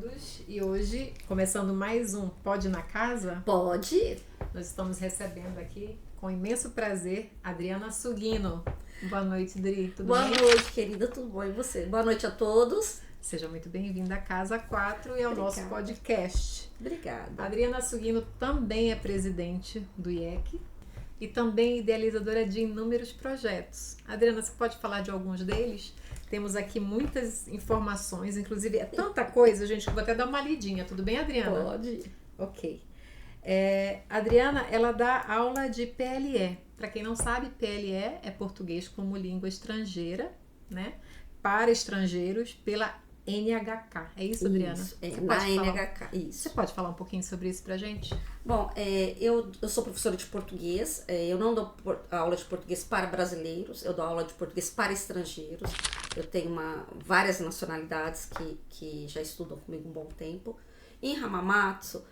todos. E hoje, começando mais um Pode na Casa, Pode. nós estamos recebendo aqui, com imenso prazer, Adriana Sugino. Boa noite, Dri. Tudo bem? Boa noite, querida. Tudo bom? E você? Boa noite a todos. Seja muito bem-vinda à Casa 4 e ao nosso podcast. Obrigada. A Adriana Sugino também é presidente do IEC e também idealizadora de inúmeros projetos. Adriana, você pode falar de alguns deles? Temos aqui muitas informações, inclusive é tanta coisa, gente, que eu vou até dar uma lidinha. Tudo bem, Adriana? Pode. Ok. Adriana, ela dá aula de PLE. Para quem não sabe, PLE é português como língua estrangeira, né? Para estrangeiros, pela NHK. É isso, Adriana? Isso, na NHK, isso. Você pode falar um pouquinho sobre isso pra gente? Bom, eu sou professora de português, eu não dou aula de português para brasileiros, eu dou aula de português para estrangeiros. Eu tenho várias nacionalidades que já estudam comigo um bom tempo. Em Hamamatsu,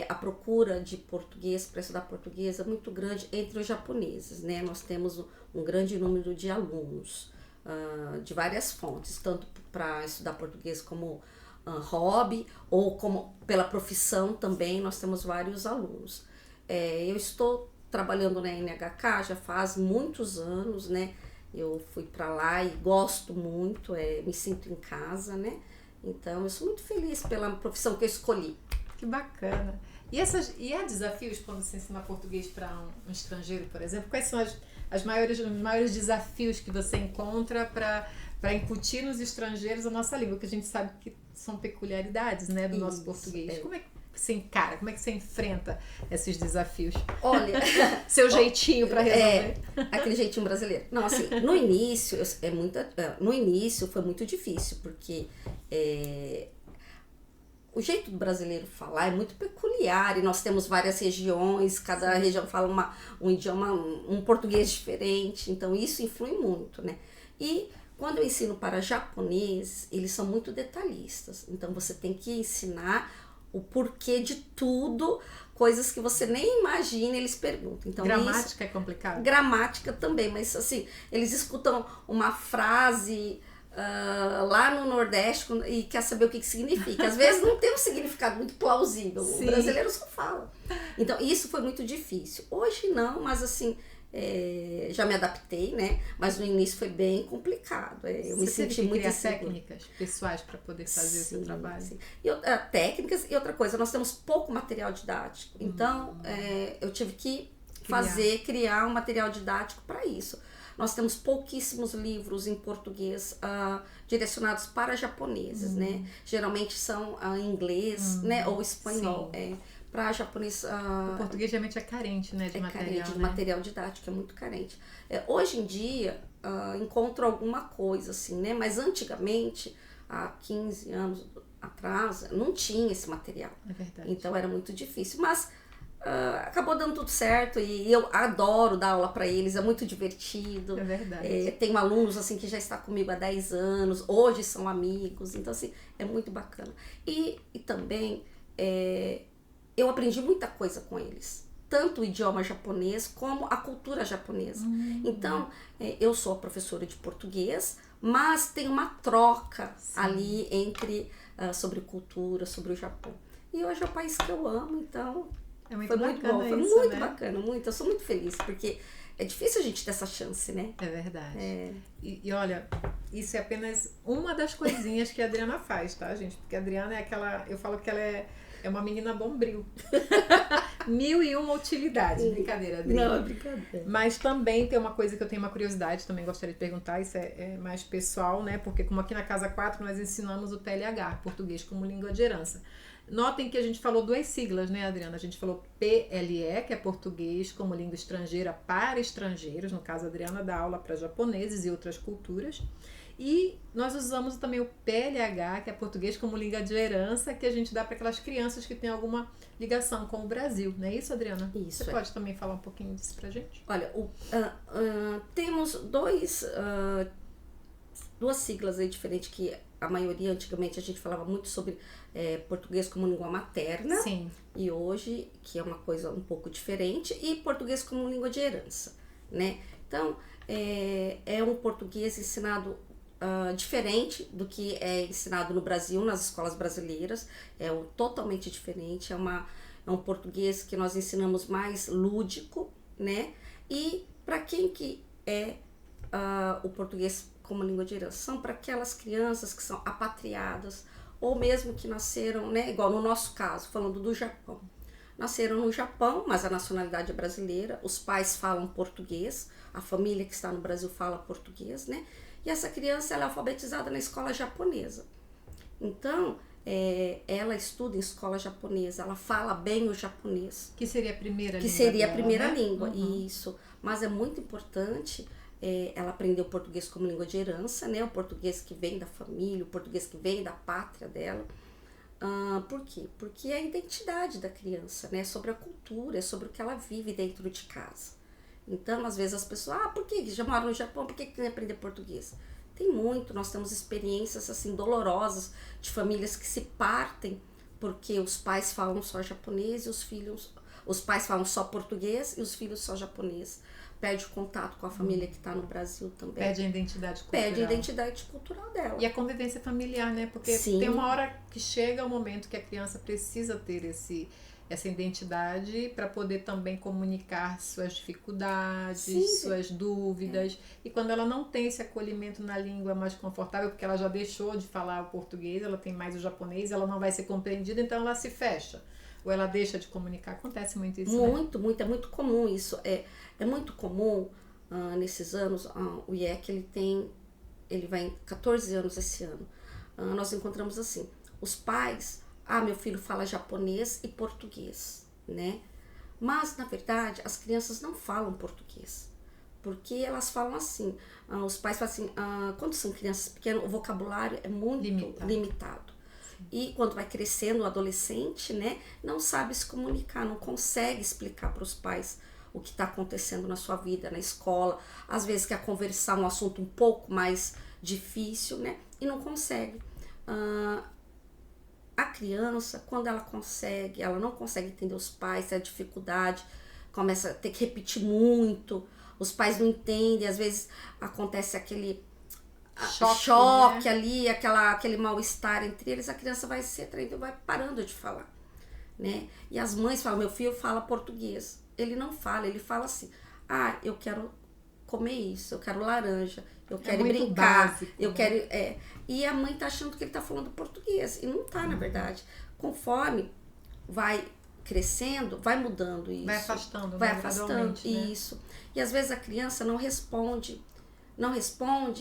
a procura de português, para estudar português, é muito grande entre os japoneses, né? Nós temos um grande número de alunos de várias fontes, tanto para estudar português como hobby ou como pela profissão também, nós temos vários alunos. Eu estou trabalhando na NHK já faz muitos anos, né? Eu fui para lá e gosto muito, me sinto em casa, né? Então eu sou muito feliz pela profissão que eu escolhi. Que bacana. E há desafios quando se ensina português para um estrangeiro, por exemplo? Quais são os maiores desafios que você encontra para incutir nos estrangeiros a nossa língua? Que a gente sabe que são peculiaridades, né, do nosso português. Como é que você encara? Como é que você enfrenta esses desafios? Olha, seu jeitinho para resolver. Aquele jeitinho brasileiro. Não, assim, no início foi muito difícil, porque o jeito do brasileiro falar é muito peculiar e nós temos várias regiões, cada região fala um idioma, um português diferente, então isso influi muito, né? E quando eu ensino para japonês, eles são muito detalhistas, então você tem que ensinar o porquê de tudo, coisas que você nem imagina, eles perguntam. Então, gramática é complicado? Gramática também, mas assim, eles escutam uma frase lá no Nordeste e quer saber o que significa. Às vezes não tem um significado muito plausível. Sim. O brasileiro só fala. Então, isso foi muito difícil. Hoje não, mas assim, já me adaptei, né? Mas no início foi bem complicado. Eu me senti muito criar técnicas pessoais para poder fazer o seu trabalho? Sim. Técnicas e outra coisa, nós temos pouco material didático. Então, eu tive que criar um material didático para isso. Nós temos pouquíssimos livros em português direcionados para japoneses, né? Geralmente são em inglês, né? Ou espanhol. Para japonês... o português geralmente é carente, né? De material, carente, de né? material didático, é muito carente. Hoje em dia, encontro alguma coisa, assim, né? Mas antigamente, há 15 anos atrás, não tinha esse material. É verdade. Então era muito difícil. Mas... acabou dando tudo certo e eu adoro dar aula para eles, é muito divertido. É verdade. Tenho alunos assim que já está comigo há 10 anos, hoje são amigos, então assim, é muito bacana. E também eu aprendi muita coisa com eles, tanto o idioma japonês como a cultura japonesa. Então, eu sou professora de português, mas tem uma troca ali entre sobre cultura, sobre o Japão. E hoje é o país que eu amo, então... Foi muito bom, foi isso, muito né? bacana, muito. Eu sou muito feliz, porque é difícil a gente ter essa chance, né? É verdade. E olha, isso é apenas uma das coisinhas que a Adriana faz, tá, gente? Porque a Adriana é eu falo que ela é uma menina bombril. 1001 utilidades. Brincadeira, Adriana. Não, é brincadeira. Mas também tem uma coisa que eu tenho uma curiosidade, também gostaria de perguntar, isso é mais pessoal, né? Porque como aqui na Casa 4 nós ensinamos o PLH, português como língua de herança. Notem que a gente falou duas siglas, né, Adriana? A gente falou PLE, que é português como língua estrangeira para estrangeiros. No caso, a Adriana dá aula para japoneses e outras culturas. E nós usamos também o PLH, que é português como língua de herança, que a gente dá para aquelas crianças que têm alguma ligação com o Brasil. Não é isso, Adriana? Isso. Você pode também falar um pouquinho disso pra gente? Olha, temos duas siglas aí diferentes que a maioria, antigamente, a gente falava muito sobre português como língua materna. Sim. E hoje, que é uma coisa um pouco diferente, e português como língua de herança, né? Então, é um português ensinado diferente do que é ensinado no Brasil, nas escolas brasileiras. Totalmente diferente. É um português que nós ensinamos mais lúdico, né? E para quem que é o português como língua de herança? São para aquelas crianças que são apatriadas, ou mesmo que nasceram, né? Igual no nosso caso, falando do Japão. Nasceram no Japão, mas a nacionalidade é brasileira, os pais falam português, a família que está no Brasil fala português, né? E essa criança ela é alfabetizada na escola japonesa. Então, ela estuda em escola japonesa, ela fala bem o japonês. Que seria a primeira língua. Que seria dela, a primeira né? língua, isso. Mas é muito importante ela aprender o português como língua de herança, né? O português que vem da família, o português que vem da pátria dela. Por quê? Porque é a identidade da criança, né? Sobre a cultura, é sobre o que ela vive dentro de casa. Então, às vezes as pessoas, por que já moram no Japão, por que tem que aprender português? Tem muito, nós temos experiências assim dolorosas de famílias que se partem porque os pais falam só japonês e os pais falam só português e os filhos só japonês. Perde o contato com a família que está no Brasil também. Perde a identidade cultural. Perde a identidade cultural dela. E a convivência familiar, né? Porque Sim. Tem uma hora que chega o momento que a criança precisa ter essa identidade para poder também comunicar suas dificuldades, Sim. suas dúvidas. E quando ela não tem esse acolhimento na língua mais confortável, porque ela já deixou de falar o português, ela tem mais o japonês, ela não vai ser compreendida, então ela se fecha. Ou ela deixa de comunicar. Acontece muito isso, Muito, muito. É muito comum isso. É muito comum, nesses anos, o IEC ele vai em 14 anos esse ano. Nós encontramos assim, os pais, meu filho fala japonês e português, né? Mas, na verdade, as crianças não falam português. Porque elas falam assim, os pais falam assim, quando são crianças pequenas, o vocabulário é muito limitado. E quando vai crescendo o adolescente, né, não sabe se comunicar, não consegue explicar para os pais o que está acontecendo na sua vida, na escola. Às vezes quer conversar um assunto um pouco mais difícil, né, e não consegue. A criança, quando ela não consegue entender os pais, tem a dificuldade, começa a ter que repetir muito, os pais não entendem, às vezes acontece aquele choque, né? Ali, aquele mal-estar entre eles, a criança vai se atraindo, vai parando de falar, né? E as mães falam, meu filho fala português. Ele não fala, ele fala assim, eu quero comer isso, eu quero laranja, eu quero brincar, básico, eu né? quero... E a mãe tá achando que ele tá falando português, e não tá, na verdade. Conforme vai crescendo, vai mudando isso. Vai afastando, vai né? afastando, Né? isso. E às vezes a criança não responde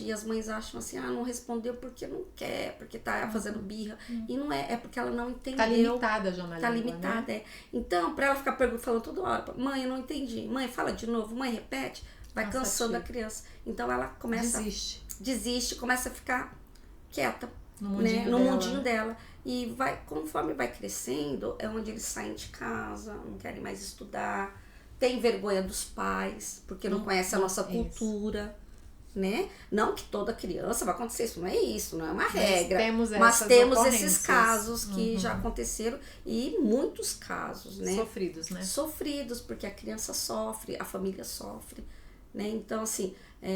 e as mães acham assim, não respondeu porque não quer, porque tá fazendo birra. E não é porque ela não entendeu. Tá limitada já na língua, limitada, né? Então, pra ela ficar falando toda hora, mãe, eu não entendi, mãe, fala de novo, mãe, repete, vai cansando a criança. Então ela começa... Desiste, começa a ficar quieta, no mundinho dela. E conforme vai crescendo, é onde eles saem de casa, não querem mais estudar, tem vergonha dos pais, porque não conhecem a nossa cultura. Né? Não que toda criança vai acontecer isso, não é isso, não é uma regra, mas temos esses casos que já aconteceram e muitos casos, né? Sofridos, né? Sofridos, porque a criança sofre, a família sofre, né? Então, assim,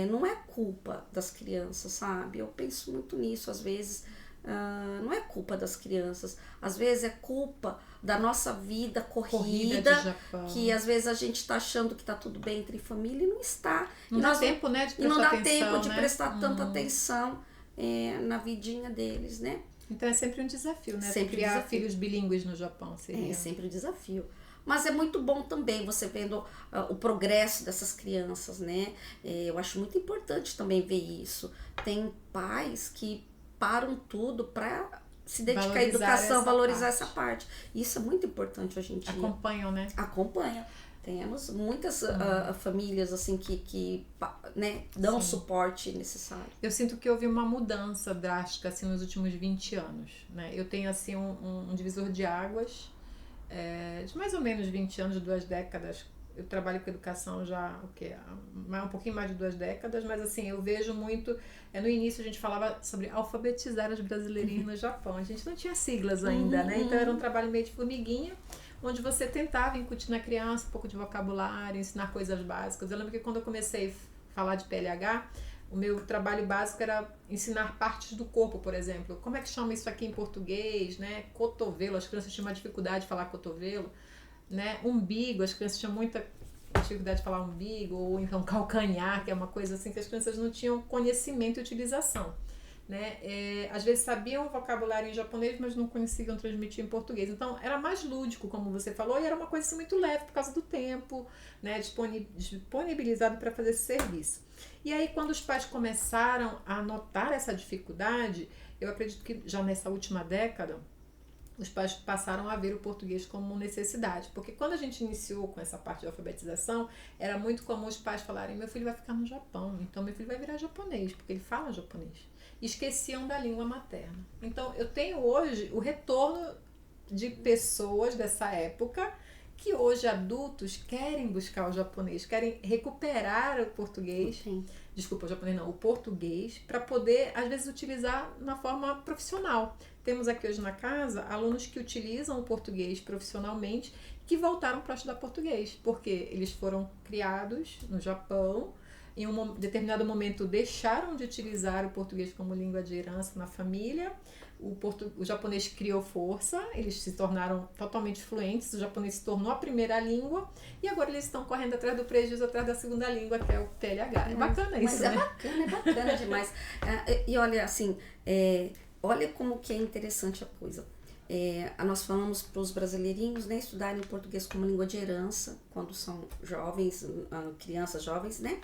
não é culpa das crianças, sabe? Eu penso muito nisso, às vezes, não é culpa das crianças, às vezes é culpa da nossa vida corrida que às vezes a gente tá achando que tá tudo bem entre família e não está. Não dá tempo, né, de prestar não dá atenção, tempo de né? prestar tanta atenção na vidinha deles, né? Então é sempre um desafio, né? Sempre criar filhos bilíngues no Japão seria. É sempre um desafio. Mas é muito bom também você vendo o progresso dessas crianças, né? Eu acho muito importante também ver isso. Tem pais que param tudo para se dedicar à educação, valorizar essa parte. Isso é muito importante hoje em dia. Acompanham, né? Acompanham. Temos muitas famílias assim que né, dão o suporte necessário. Eu sinto que houve uma mudança drástica assim, nos últimos 20 anos. Né? Eu tenho assim, um divisor de águas de mais ou menos 20 anos, 2 décadas. Eu trabalho com educação já um pouquinho mais de 2 décadas, mas assim, eu vejo muito... no início a gente falava sobre alfabetizar as brasileirinhas no Japão. A gente não tinha siglas ainda, né? Então era um trabalho meio de formiguinha, onde você tentava incutir na criança um pouco de vocabulário, ensinar coisas básicas. Eu lembro que quando eu comecei a falar de PLH, O meu trabalho básico era ensinar partes do corpo, por exemplo. Como é que chama isso aqui em português, né? Cotovelo, as crianças tinham uma dificuldade de falar cotovelo, né? Umbigo, as crianças tinham muita dificuldade de falar umbigo, ou então calcanhar, que é uma coisa assim que as crianças não tinham conhecimento e utilização. Né? Às vezes sabiam o vocabulário em japonês, mas não conseguiam transmitir em português. Então era mais lúdico, como você falou, e era uma coisa assim, muito leve por causa do tempo, né? Disponibilizado para fazer esse serviço. E aí, quando os pais começaram a notar essa dificuldade, eu acredito que já nessa última década, os pais passaram a ver o português como necessidade. Porque quando a gente iniciou com essa parte de alfabetização, era muito comum os pais falarem: meu filho vai ficar no Japão, então meu filho vai virar japonês, porque ele fala japonês. Esqueciam da língua materna. Então, eu tenho hoje o retorno de pessoas dessa época que hoje adultos querem buscar o japonês, querem recuperar o português, desculpa, o japonês não, o português, para poder, às vezes, utilizar na forma profissional. Temos aqui hoje na casa alunos que utilizam o português profissionalmente, que voltaram para estudar português, porque eles foram criados no Japão, em um determinado momento deixaram de utilizar o português como língua de herança na família, o japonês criou força, eles se tornaram totalmente fluentes, o japonês se tornou a primeira língua e agora eles estão correndo atrás do prejuízo, atrás da segunda língua, que é o TLH. É bacana isso, né? É bacana demais. E olha, assim, olha como que é interessante a coisa. Nós falamos para os brasileirinhos, né, estudarem português como língua de herança, quando são jovens, crianças jovens, né?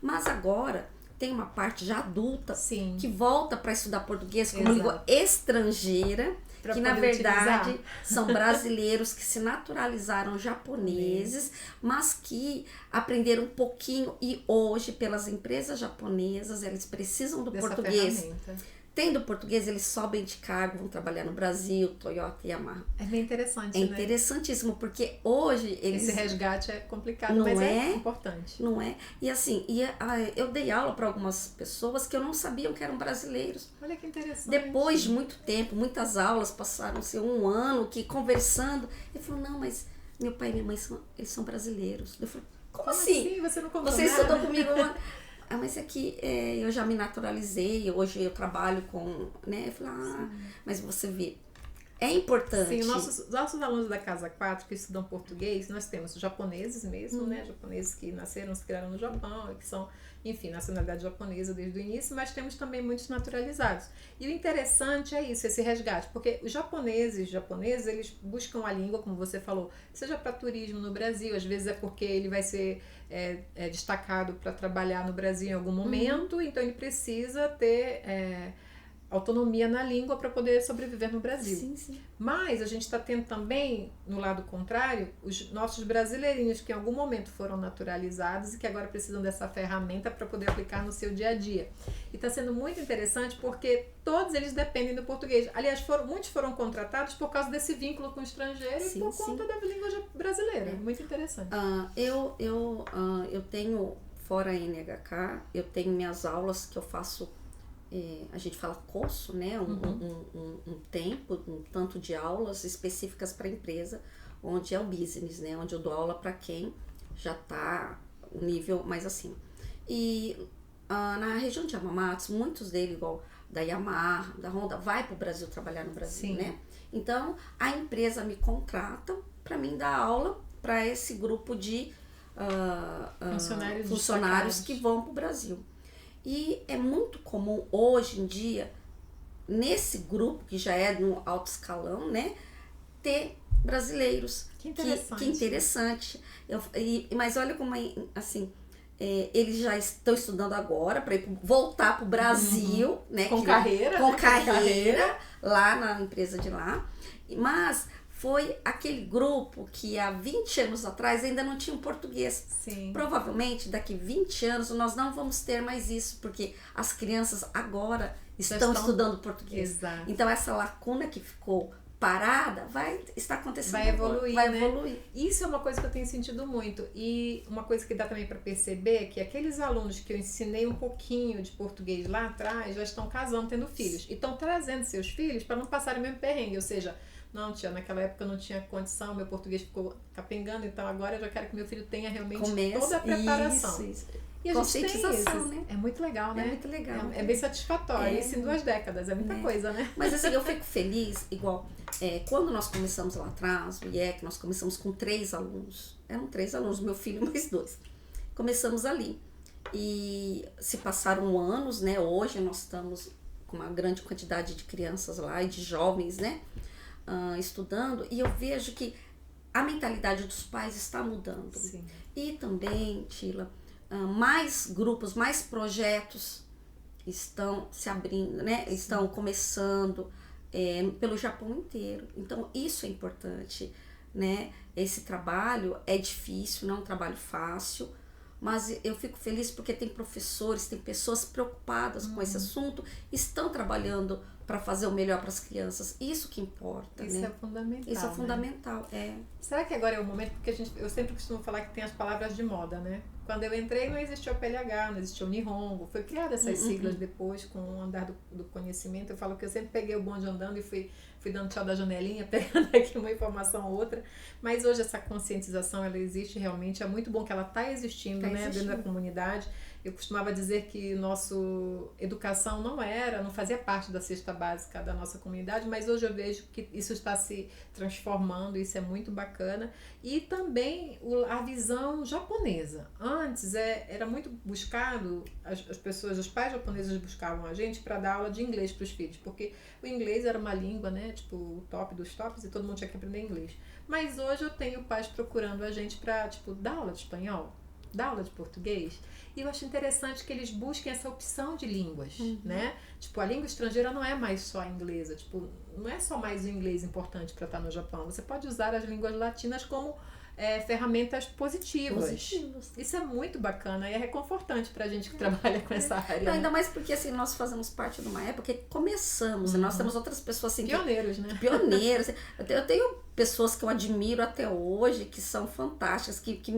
Mas agora tem uma parte já adulta que volta para estudar português como língua estrangeira, que na verdade são brasileiros que se naturalizaram japoneses, mas que aprenderam um pouquinho e hoje pelas empresas japonesas eles precisam do português. Tendo português, eles sobem de cargo, vão trabalhar no Brasil, Toyota e Yamaha. É bem interessante, né? É interessantíssimo, porque hoje eles... Esse resgate é complicado, mas é importante. Não é? E assim, eu dei aula para algumas pessoas que eu não sabiam que eram brasileiros. Olha que interessante. Depois de muito tempo, muitas aulas, passaram-se um ano que conversando, ele falou, não, mas meu pai e minha mãe eles são brasileiros. Eu falei, como assim? Você não contou Você estudou comigo mas é que eu já me naturalizei, hoje eu trabalho com, né? Eu falei, mas você vê, é importante. Sim, nossos alunos da Casa 4 que estudam português, nós temos japoneses mesmo, né? Japoneses que nasceram, se criaram no Japão, que são, enfim, nacionalidade japonesa desde o início, mas temos também muitos naturalizados. E o interessante é isso, esse resgate, porque os japoneses, eles buscam a língua, como você falou, seja para turismo no Brasil, às vezes é porque ele vai ser destacado para trabalhar no Brasil em algum momento, então ele precisa ter autonomia na língua para poder sobreviver no Brasil. Sim. Mas a gente está tendo também, no lado contrário, os nossos brasileirinhos que em algum momento foram naturalizados e que agora precisam dessa ferramenta para poder aplicar no seu dia a dia. E está sendo muito interessante porque todos eles dependem do português. Aliás, muitos foram contratados por causa desse vínculo com o estrangeiro e por conta da língua brasileira. Muito interessante. Eu tenho, fora a NHK, eu tenho minhas aulas que eu faço. A gente fala curso, né? Um tempo, um tanto de aulas específicas para a empresa, onde é o business, né? Onde eu dou aula para quem já está um nível mais acima. E na região de Hamamatsu, muitos deles, igual da Yamaha, da Honda, vai para o Brasil trabalhar no Brasil, né? Então, a empresa me contrata para mim dar aula para esse grupo de funcionários que vão para o Brasil. E é muito comum hoje em dia, nesse grupo que já é no alto escalão, né, ter brasileiros. Que interessante. Que interessante. Mas olha como, assim, eles já estão estudando agora para voltar para o Brasil, né? Com carreira. Com carreira, lá na empresa de lá. Mas foi aquele grupo que há 20 anos atrás ainda não tinha um português. Sim. Provavelmente daqui 20 anos nós não vamos ter mais isso, porque as crianças agora estão estudando português. Exato. Então essa lacuna que ficou parada está acontecendo. Vai evoluir, vai evoluir. Isso é uma coisa que eu tenho sentido muito. E uma coisa que dá também para perceber é que aqueles alunos que eu ensinei um pouquinho de português lá atrás já estão casando, tendo filhos. E estão trazendo seus filhos para não passarem o mesmo perrengue. Ou seja, Não, tia, naquela época eu não tinha condição, meu português ficou capengando, então agora eu já quero que meu filho tenha realmente toda a preparação. Isso. E a gente tem Conscientização, esses. né? É muito legal, né? É muito legal. É bem satisfatório. É. Isso em 2 décadas, é muita coisa, né? Mas assim, eu fico feliz, igual, quando nós começamos lá atrás, o IEC, nós começamos com 3 alunos. Eram 3 alunos, meu filho mais 2. Começamos ali. E se passaram anos, né? Hoje nós estamos com uma grande quantidade de crianças lá e de jovens, né? Estudando. E eu vejo que a mentalidade dos pais está mudando. Sim. E também, Tila, mais grupos, mais projetos estão se abrindo, né? Estão começando pelo Japão inteiro. Então, isso é importante, né? Esse trabalho é difícil, não é um trabalho fácil, mas eu fico feliz porque tem professores, tem pessoas preocupadas com esse assunto, estão trabalhando para fazer o melhor para as crianças. Isso que importa, Isso né? é fundamental. Isso é né? fundamental, Será que agora é o momento? Porque eu sempre costumo falar que tem as palavras de moda, né? Quando eu entrei não existia o PLH, não existia o Nihongo. Foi criada essas siglas depois com o andar do conhecimento. Eu falo que eu sempre peguei o bonde andando e fui dando tchau da janelinha, pegando aqui uma informação ou outra. Mas hoje essa conscientização, ela existe realmente. É muito bom que ela está existindo, né? Dentro da comunidade. Eu costumava dizer que nossa educação não fazia parte da cesta básica da nossa comunidade, mas hoje eu vejo que isso está se transformando, isso é muito bacana. E também a visão japonesa. Antes era muito buscado, as pessoas, os pais japoneses buscavam a gente para dar aula de inglês para os filhos, porque o inglês era uma língua, né, tipo o top dos tops e todo mundo tinha que aprender inglês. Mas hoje eu tenho pais procurando a gente para, tipo, dar aula de espanhol, dar aula de português. E eu acho interessante que eles busquem essa opção de línguas, né? Tipo, a língua estrangeira não é mais só a inglesa. Tipo, não é só mais o inglês importante para estar no Japão. Você pode usar as línguas latinas como ferramentas positivas. Isso é muito bacana e é reconfortante pra gente que trabalha com essa área. Não, ainda mais porque assim, nós fazemos parte de uma época que começamos, nós temos outras pessoas assim... Pioneiros, né? Pioneiros. Eu tenho pessoas que eu admiro até hoje, que são fantásticas, que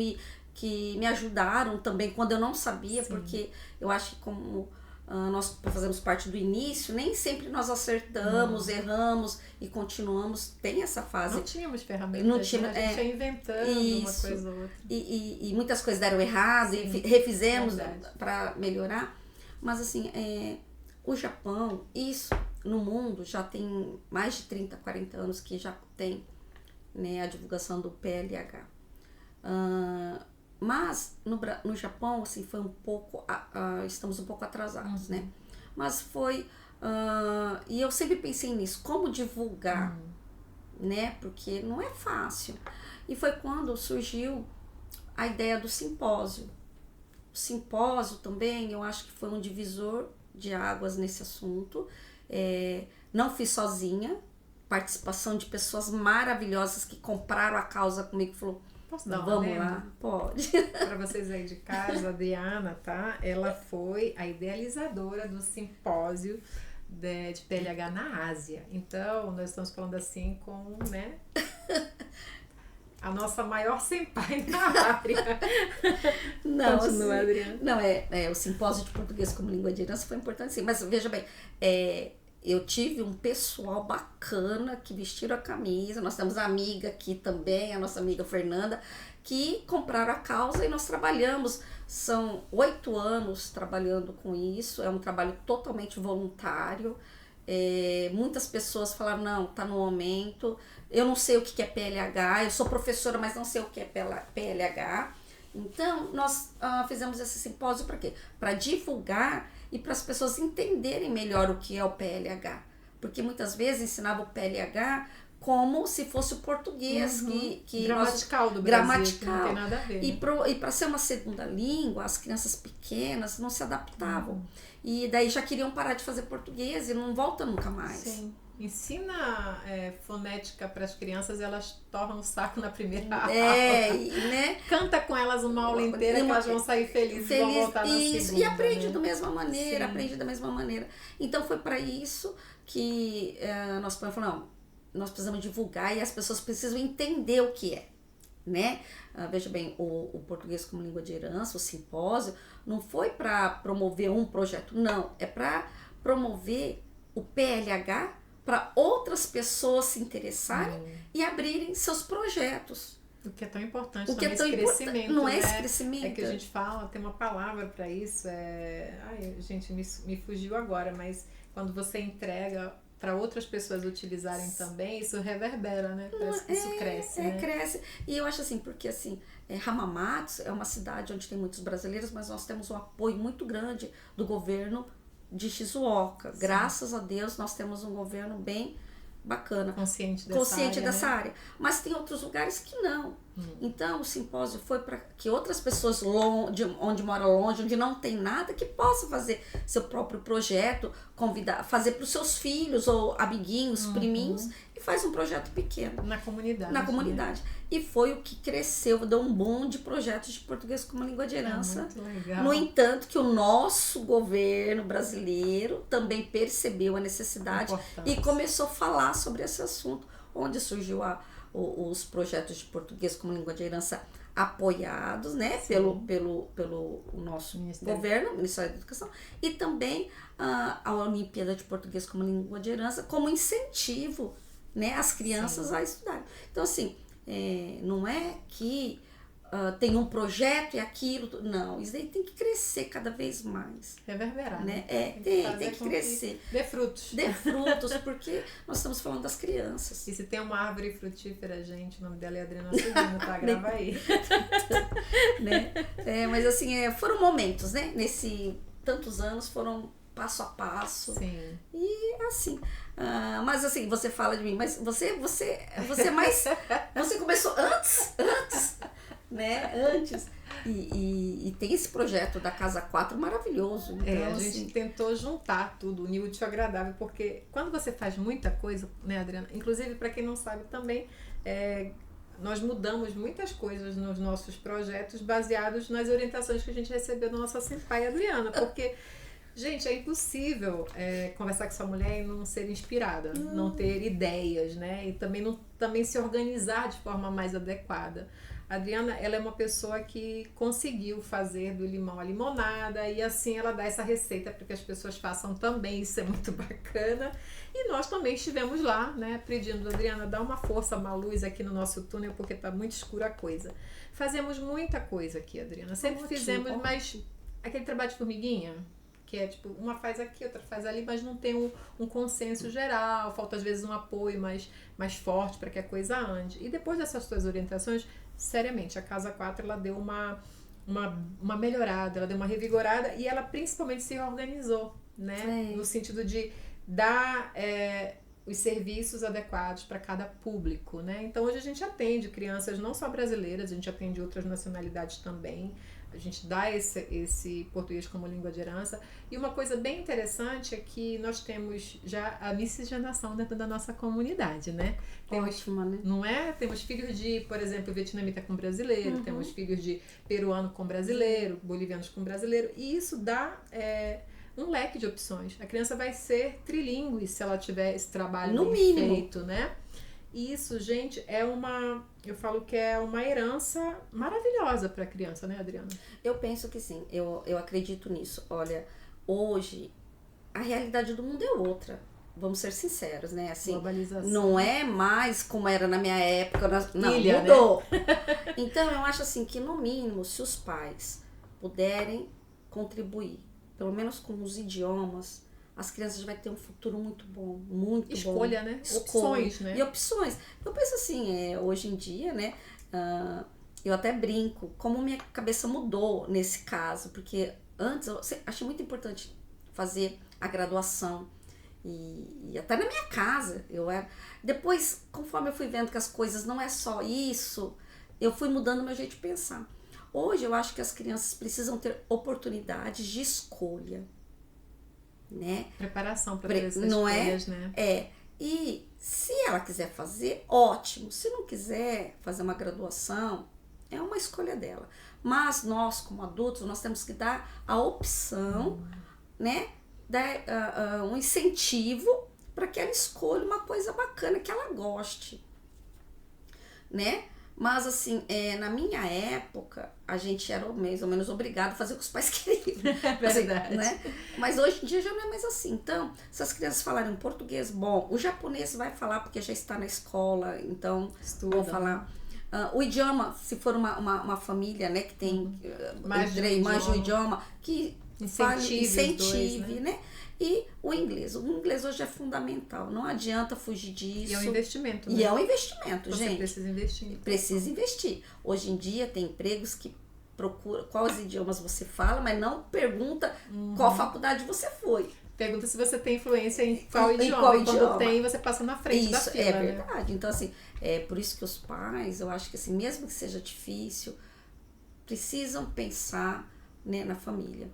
me ajudaram também quando eu não sabia, porque eu acho que como nós fazemos parte do início, nem sempre nós acertamos, erramos e continuamos. Tem essa fase. Não tínhamos ferramentas, não tinha, né? A gente ia inventando uma coisa ou outra. E muitas coisas deram errado e refizemos para melhorar. Mas assim, o Japão, isso no mundo já tem mais de 30, 40 anos que já tem, né, a divulgação do PLH. Mas no Japão, assim, foi um pouco, estamos um pouco atrasados, né? Mas foi, e eu sempre pensei nisso, como divulgar, né? Porque não é fácil. E foi quando surgiu a ideia do simpósio. O simpósio também, eu acho que foi um divisor de águas nesse assunto. Não fiz sozinha, participação de pessoas maravilhosas que compraram a causa comigo e falou, posso dar vamos lá? Pode. Para vocês aí de casa, a Adriana, tá? Ela foi a idealizadora do simpósio de PLH na Ásia. Então, nós estamos falando assim com, né, a nossa maior senpai na área. Não, continua, assim, Adriana. Não, o simpósio de português como língua de herança foi importante sim, mas veja bem, eu tive um pessoal bacana que vestiram a camisa, nós temos a amiga aqui também, a nossa amiga Fernanda, que compraram a causa e nós trabalhamos, são 8 anos trabalhando com isso, é um trabalho totalmente voluntário, muitas pessoas falaram, não, tá no momento, eu não sei o que é PLH, eu sou professora, mas não sei o que é PLH, então nós fizemos esse simpósio para quê? Para divulgar e para as pessoas entenderem melhor o que é o PLH. Porque muitas vezes ensinava o PLH como se fosse o português. Que gramatical do Brasil, gramatical. Que não tem nada a ver. E para ser uma segunda língua, as crianças pequenas não se adaptavam. E daí já queriam parar de fazer português e não volta nunca mais. Sim. Ensina fonética para as crianças, elas torram o saco na primeira aula. Né? Canta com elas uma aula inteira que elas vão sair felizes e vão voltar na segunda. E aprende né? da mesma maneira, Então foi para isso que nós falamos, não, nós precisamos divulgar e as pessoas precisam entender o que é. Né? Veja bem, o português como língua de herança, o simpósio, não foi para promover um projeto, não, é para promover o PLH para outras pessoas se interessarem e abrirem seus projetos. O que é tão importante O que também, é tão esse crescimento, não é né? esse crescimento? É que a gente fala, tem uma palavra para isso, Ai, gente, me fugiu agora, mas quando você entrega para outras pessoas utilizarem também, isso reverbera, né? Parece que isso cresce, né? Cresce. E eu acho assim, porque assim, Hamamatsu é uma cidade onde tem muitos brasileiros, mas nós temos um apoio muito grande do governo de Shizuoka. Sim. Graças a Deus, nós temos um governo bem bacana, consciente dessa área. Mas tem outros lugares que não. Então o simpósio foi para que outras pessoas onde moram longe, onde não tem nada, que possam fazer seu próprio projeto, convidar, fazer para os seus filhos ou amiguinhos, priminhos, e faz um projeto pequeno. Na comunidade. Né? E foi o que cresceu, deu um boom de projetos de português como língua de herança. Muito legal. No entanto, que o nosso governo brasileiro também percebeu a necessidade e começou a falar sobre esse assunto, onde surgiu os projetos de português como língua de herança apoiados, né, pelo nosso governo, Ministério da Educação, e também a Olimpíada de Português como língua de herança como incentivo, né, às crianças a estudarem. Então, assim, não é que tem um projeto e aquilo, não, isso aí tem que crescer cada vez mais. Reverberar, né? Tem que crescer. Dê frutos. Dê frutos, porque nós estamos falando das crianças. E se tem uma árvore frutífera, gente, o nome dela é Adriana Silvino, tá? Grava aí. Né? Mas assim, foram momentos, né? Tantos anos foram passo a passo. Sim. E assim, mas assim, você fala de mim, mas você mais, você começou antes, né? Antes. E tem esse projeto da Casa 4 maravilhoso. Então, a gente tentou juntar tudo, unir o útil ao agradável, porque quando você faz muita coisa, né, Adriana? Inclusive, para quem não sabe também, nós mudamos muitas coisas nos nossos projetos baseados nas orientações que a gente recebeu da nossa senpai Adriana, porque gente, é impossível conversar com sua mulher e não ser inspirada, não ter ideias, né? E também se organizar de forma mais adequada. A Adriana, ela é uma pessoa que conseguiu fazer do limão a limonada e assim ela dá essa receita para que as pessoas façam também, isso é muito bacana. E nós também estivemos lá, né, pedindo, Adriana, dá uma força, uma luz aqui no nosso túnel porque tá muito escura a coisa. Fazemos muita coisa aqui, Adriana, sempre fizemos, mas aquele trabalho de formiguinha, que é tipo, uma faz aqui, outra faz ali, mas não tem um consenso geral, falta às vezes um apoio mais forte para que a coisa ande. E depois dessas suas orientações, seriamente, a Casa 4 ela deu uma melhorada, ela deu uma revigorada e ela principalmente se organizou, né? No sentido de dar os serviços adequados para cada público, né? Então hoje a gente atende crianças não só brasileiras, a gente atende outras nacionalidades também. A gente dá esse português como língua de herança. E uma coisa bem interessante é que nós temos já a miscigenação dentro da nossa comunidade, né? Ótimo, né? Não é? Temos filhos de, por exemplo, vietnamita com brasileiro, temos filhos de peruano com brasileiro, bolivianos com brasileiro. E isso dá um leque de opções. A criança vai ser trilingüe se ela tiver esse trabalho no bem mínimo feito, né? E isso, gente, eu falo que é uma herança maravilhosa para a criança, né, Adriana? Eu penso que sim, eu acredito nisso. Olha, hoje a realidade do mundo é outra. Vamos ser sinceros, né? Assim, globalização. Não é mais como era na minha época, não, Ilha, mudou. Né? Então, eu acho assim que, no mínimo, se os pais puderem contribuir, pelo menos com os idiomas, as crianças vão ter um futuro muito bom, muito Escolha, bom. Né? Opções, né? E opções. Eu penso assim, hoje em dia, né? Eu até brinco, como minha cabeça mudou nesse caso, porque antes eu achei muito importante fazer a graduação e até na minha casa eu era. Depois, conforme eu fui vendo que as coisas não é só isso, eu fui mudando o meu jeito de pensar. Hoje eu acho que as crianças precisam ter oportunidades de escolha. Né? Preparação para ter essas não escolhas, né? E se ela quiser fazer, ótimo. Se não quiser fazer uma graduação, é uma escolha dela. Mas nós, como adultos, nós temos que dar a opção, né? Dar um incentivo para que ela escolha uma coisa bacana, que ela goste. Né? Mas assim, na minha época, a gente era mais ou menos obrigado a fazer o que os pais queriam. Verdade. Né? Mas hoje em dia já não é mais assim. Então, se as crianças falarem português, bom, o japonês vai falar porque já está na escola, então vão falar. O idioma, se for uma família, né, que tem mais de um idioma, que incentive, né? E o inglês hoje é fundamental, não adianta fugir disso. E é um investimento, né? E é um investimento, você gente. Precisa investir. Precisa investir. Hoje em dia tem empregos que procura quais idiomas você fala, mas não pergunta qual faculdade você foi. Pergunta se você tem influência em qual idioma. Quando tem, você passa na frente da fila. Isso, é verdade. Né? Então, assim, é por isso que os pais, eu acho que assim, mesmo que seja difícil, precisam pensar, né, na família.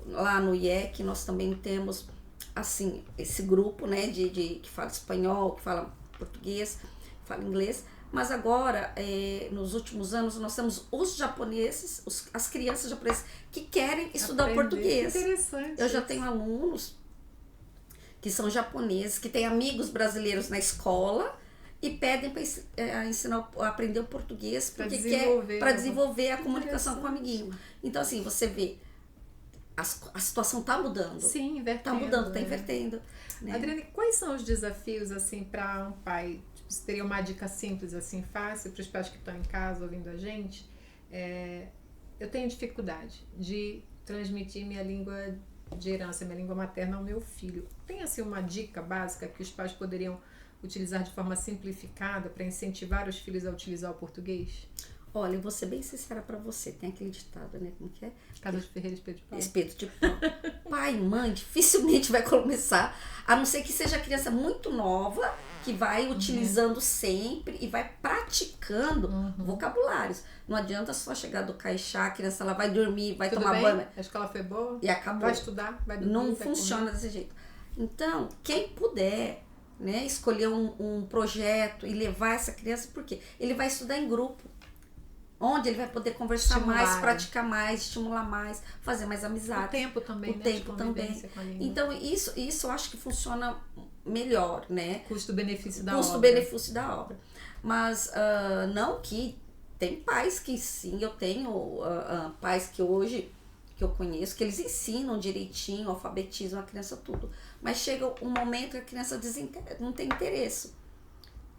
Lá no IEC nós também temos assim, esse grupo, né, de que fala espanhol, que fala português, que fala inglês, mas agora, nos últimos anos, nós temos os japoneses, as crianças japonesas que querem estudar português. Interessante. Eu já tenho alunos que são japoneses, que têm amigos brasileiros na escola e pedem para ensinar a aprender o português porque para desenvolver a comunicação com o amiguinho. Então, assim, você vê, a situação está mudando. Sim, invertendo. Está mudando, está invertendo. Né? Adriane, quais são os desafios, assim, para um pai? Tipo, você teria uma dica simples, assim, fácil, para os pais que estão em casa ouvindo a gente? Eu tenho dificuldade de transmitir minha língua de herança, minha língua materna ao meu filho. Tem, assim, uma dica básica que os pais poderiam utilizar de forma simplificada para incentivar os filhos a utilizar o português? Olha, eu vou ser bem sincera pra você. Tem aquele ditado, né? Como que é? Casa de Ferreira, espeto de pau. Espeto de pau. Pai e mãe dificilmente vai começar, a não ser que seja criança muito nova, que vai utilizando sempre e vai praticando vocabulários. Não adianta só chegar do caixá, a criança ela vai dormir, vai Tudo tomar bem? banho. A escola foi boa? E acabou. Vai estudar, vai dormir, não vai funciona comer. desse jeito. Então, quem puder, né, escolher um projeto e levar essa criança, porque ele vai estudar em grupo. Onde ele vai poder conversar mais, praticar mais, estimular mais, fazer mais amizade. O tempo também, o tempo também. Então, isso eu acho que funciona melhor, né? Custo-benefício da obra. Custo-benefício da obra. Mas não que... Tem pais que sim, eu tenho pais que hoje, que eu conheço, que eles ensinam direitinho, alfabetizam a criança tudo. Mas chega um momento que a criança não tem interesse.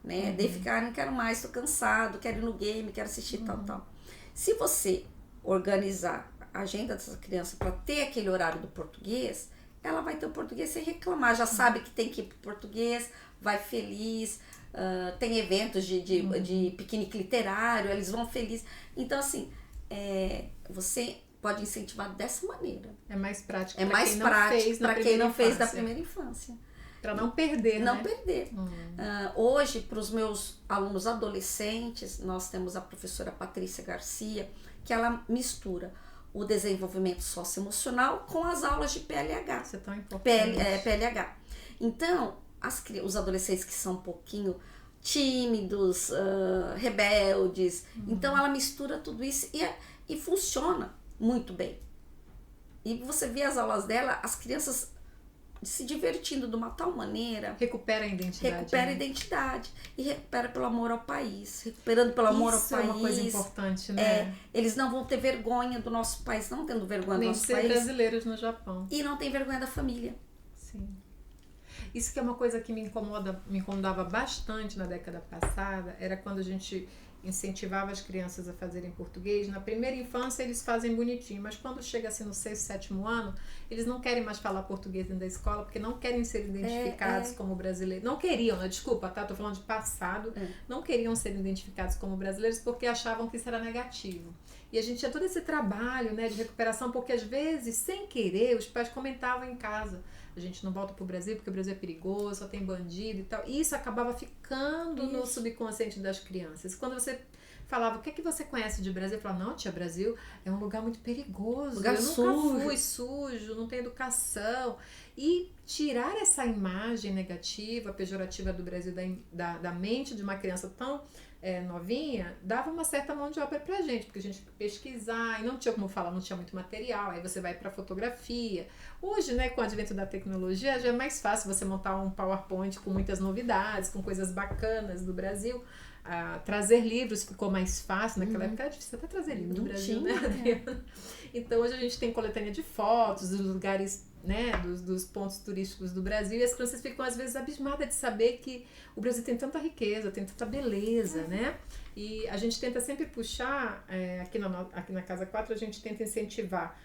Né? De ficar, não quero mais, tô cansado, quero ir no game, quero assistir tal. Se você organizar a agenda dessa criança para ter aquele horário do português, ela vai ter o português sem reclamar, já sabe que tem que ir pro português, vai feliz, tem eventos de piquenique literário, eles vão felizes. Então, assim, você pode incentivar dessa maneira. É mais prático. É mais prático para quem não fez da primeira infância. Para não perder, não perder. Hoje, para os meus alunos adolescentes, nós temos a professora Patrícia Garcia, que ela mistura o desenvolvimento socioemocional com as aulas de PLH. Isso é tão importante. PLH. Então, os adolescentes que são um pouquinho tímidos, rebeldes, então ela mistura tudo isso e funciona muito bem. E você vê as aulas dela, as crianças se divertindo de uma tal maneira. Recupera a identidade. Recupera a identidade. E recupera pelo amor ao país. Recuperando pelo amor ao país. Isso é uma coisa importante, né? Eles não vão ter vergonha do nosso país, não tendo vergonha do nosso país. Nem ser brasileiros no Japão. E não tem vergonha da família. Sim. Isso que é uma coisa que me incomodava bastante na década passada, era quando a gente incentivava as crianças a fazerem português. Na primeira infância eles fazem bonitinho, mas quando chega assim no 6º, 7º ano, eles não querem mais falar português dentro da escola, porque não querem ser identificados como brasileiros. Não queriam, né? Desculpa, tá? Tô falando de passado. Não queriam ser identificados como brasileiros porque achavam que isso era negativo. E a gente tinha todo esse trabalho, né, de recuperação, porque às vezes, sem querer, os pais comentavam em casa: a gente não volta pro Brasil porque o Brasil é perigoso, só tem bandido e tal. E isso acabava ficando no subconsciente das crianças. Quando você falava, o que é que você conhece de Brasil? Eu falava, não, tia, Brasil é um lugar muito perigoso. Lugar eu sujo. nunca fui, sujo, não tem educação. e tirar essa imagem negativa, pejorativa do Brasil, da mente de uma criança tão novinha, dava uma certa mão de obra pra gente, porque a gente pesquisar, e não tinha como falar, não tinha muito material, aí você vai pra fotografia. Hoje, né, com o advento da tecnologia, já é mais fácil você montar um PowerPoint com muitas novidades, com coisas bacanas do Brasil. Trazer livros ficou mais fácil, naquela época era difícil até trazer livro do Brasil, né, Adriana? Então hoje a gente tem coletânea de fotos dos lugares, né, dos pontos turísticos do Brasil, e as crianças ficam às vezes abismadas de saber que o Brasil tem tanta riqueza, tem tanta beleza, né? E a gente tenta sempre puxar, aqui na Casa 4, a gente tenta incentivar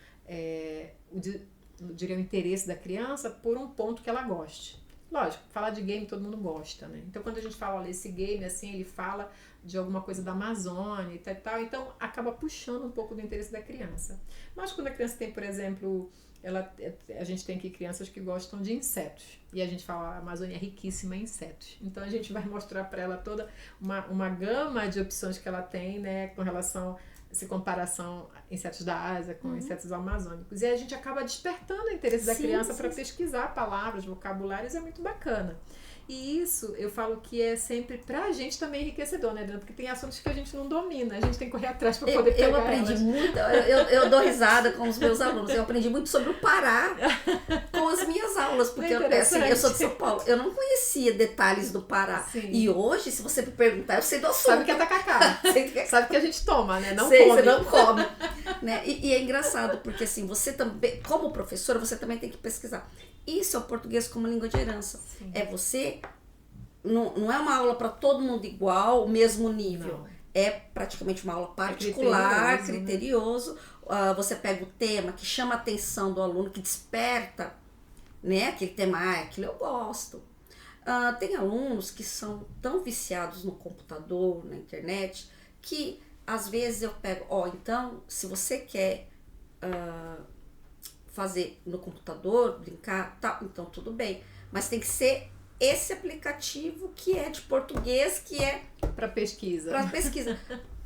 o interesse da criança por um ponto que ela goste. Lógico, falar de game todo mundo gosta, né? Então quando a gente fala, olha, esse game, assim, ele fala de alguma coisa da Amazônia e tal, então acaba puxando um pouco do interesse da criança. Mas quando a criança tem, por exemplo, a gente tem aqui crianças que gostam de insetos, e a gente fala, a Amazônia é riquíssima em insetos. Então a gente vai mostrar para ela toda uma gama de opções que ela tem, né, com relação essa comparação insetos da Ásia com insetos amazônicos. E aí a gente acaba despertando o interesse da criança para pesquisar palavras, vocabulários, é muito bacana. E isso, eu falo que é sempre pra gente também enriquecedor, né, Adriana? Porque tem assuntos que a gente não domina, a gente tem que correr atrás para poder pegar Eu aprendi elas. muito, eu dou risada com os meus alunos, eu aprendi muito sobre o Pará com as minhas aulas, porque eu sou de São Paulo, eu não conhecia detalhes do Pará. Sim. E hoje, se você me perguntar, eu sei do assunto. Sabe que é tacacá. Sabe que a gente toma, né? Não sei, come. Você não come. Né? E é engraçado, porque assim, você também, como professora, você também tem que pesquisar. Isso é o português como língua de herança. Sim. É você... Não é uma aula para todo mundo igual, o mesmo nível. Não. É praticamente uma aula particular, criterioso. Né? Você pega o tema que chama a atenção do aluno, que desperta, né? Aquele tema, aquilo eu gosto. Tem alunos que são tão viciados no computador, na internet, que às vezes eu pego, então, se você quer fazer no computador, brincar, tá, então tudo bem. Mas tem que ser esse aplicativo que é de português, que é para pesquisa.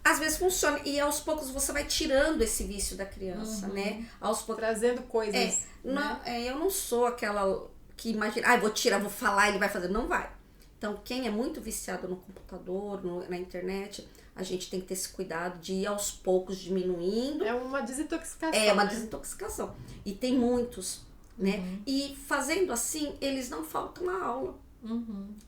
Às vezes funciona, e aos poucos você vai tirando esse vício da criança, né? Aos poucos. Trazendo coisas. Eu não sou aquela que imagina, vou falar, ele vai fazer. Não vai. Então, quem é muito viciado no computador, na internet, a gente tem que ter esse cuidado de ir aos poucos diminuindo. É uma desintoxicação. É uma desintoxicação. E tem muitos, né? E fazendo assim, eles não faltam à aula.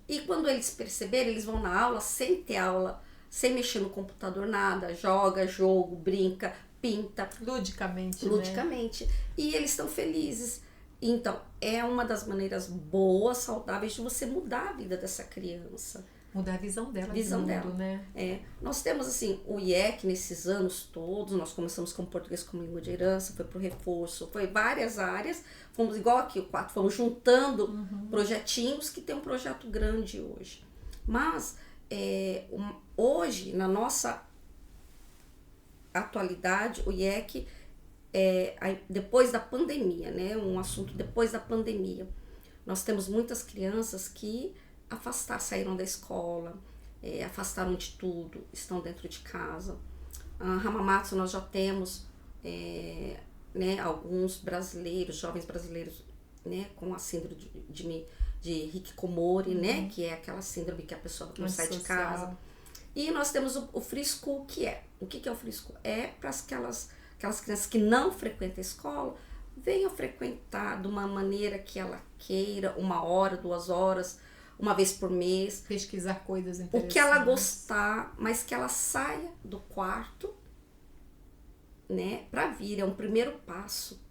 E quando eles perceberem, eles vão na aula sem ter aula, sem mexer no computador, nada. Joga, jogo, brinca, pinta. Ludicamente. Né? E eles estão felizes. Então, é uma das maneiras boas, saudáveis de você mudar a vida dessa criança. Mudar a visão dela. Né? Nós temos assim, o IEC nesses anos todos, nós começamos com português como língua de herança, foi pro reforço, foi várias áreas, fomos igual aqui, o 4, fomos juntando projetinhos que tem um projeto grande hoje. Mas hoje, na nossa atualidade, o IEC, depois da pandemia, né? Um assunto depois da pandemia, nós temos muitas crianças que saíram da escola, afastaram de tudo, estão dentro de casa. Hamamatsu nós já temos né, alguns brasileiros, jovens brasileiros, né, com a síndrome de hikikomori, né, que é aquela síndrome que a pessoa não sai de casa. E nós temos o free school, o que é o free school? É para aquelas crianças que não frequentam a escola, venham frequentar de uma maneira que ela queira, 1 hora, 2 horas, uma vez por mês. Pesquisar coisas interessantes. O que ela gostar, mas que ela saia do quarto, né, para vir. É um primeiro passo.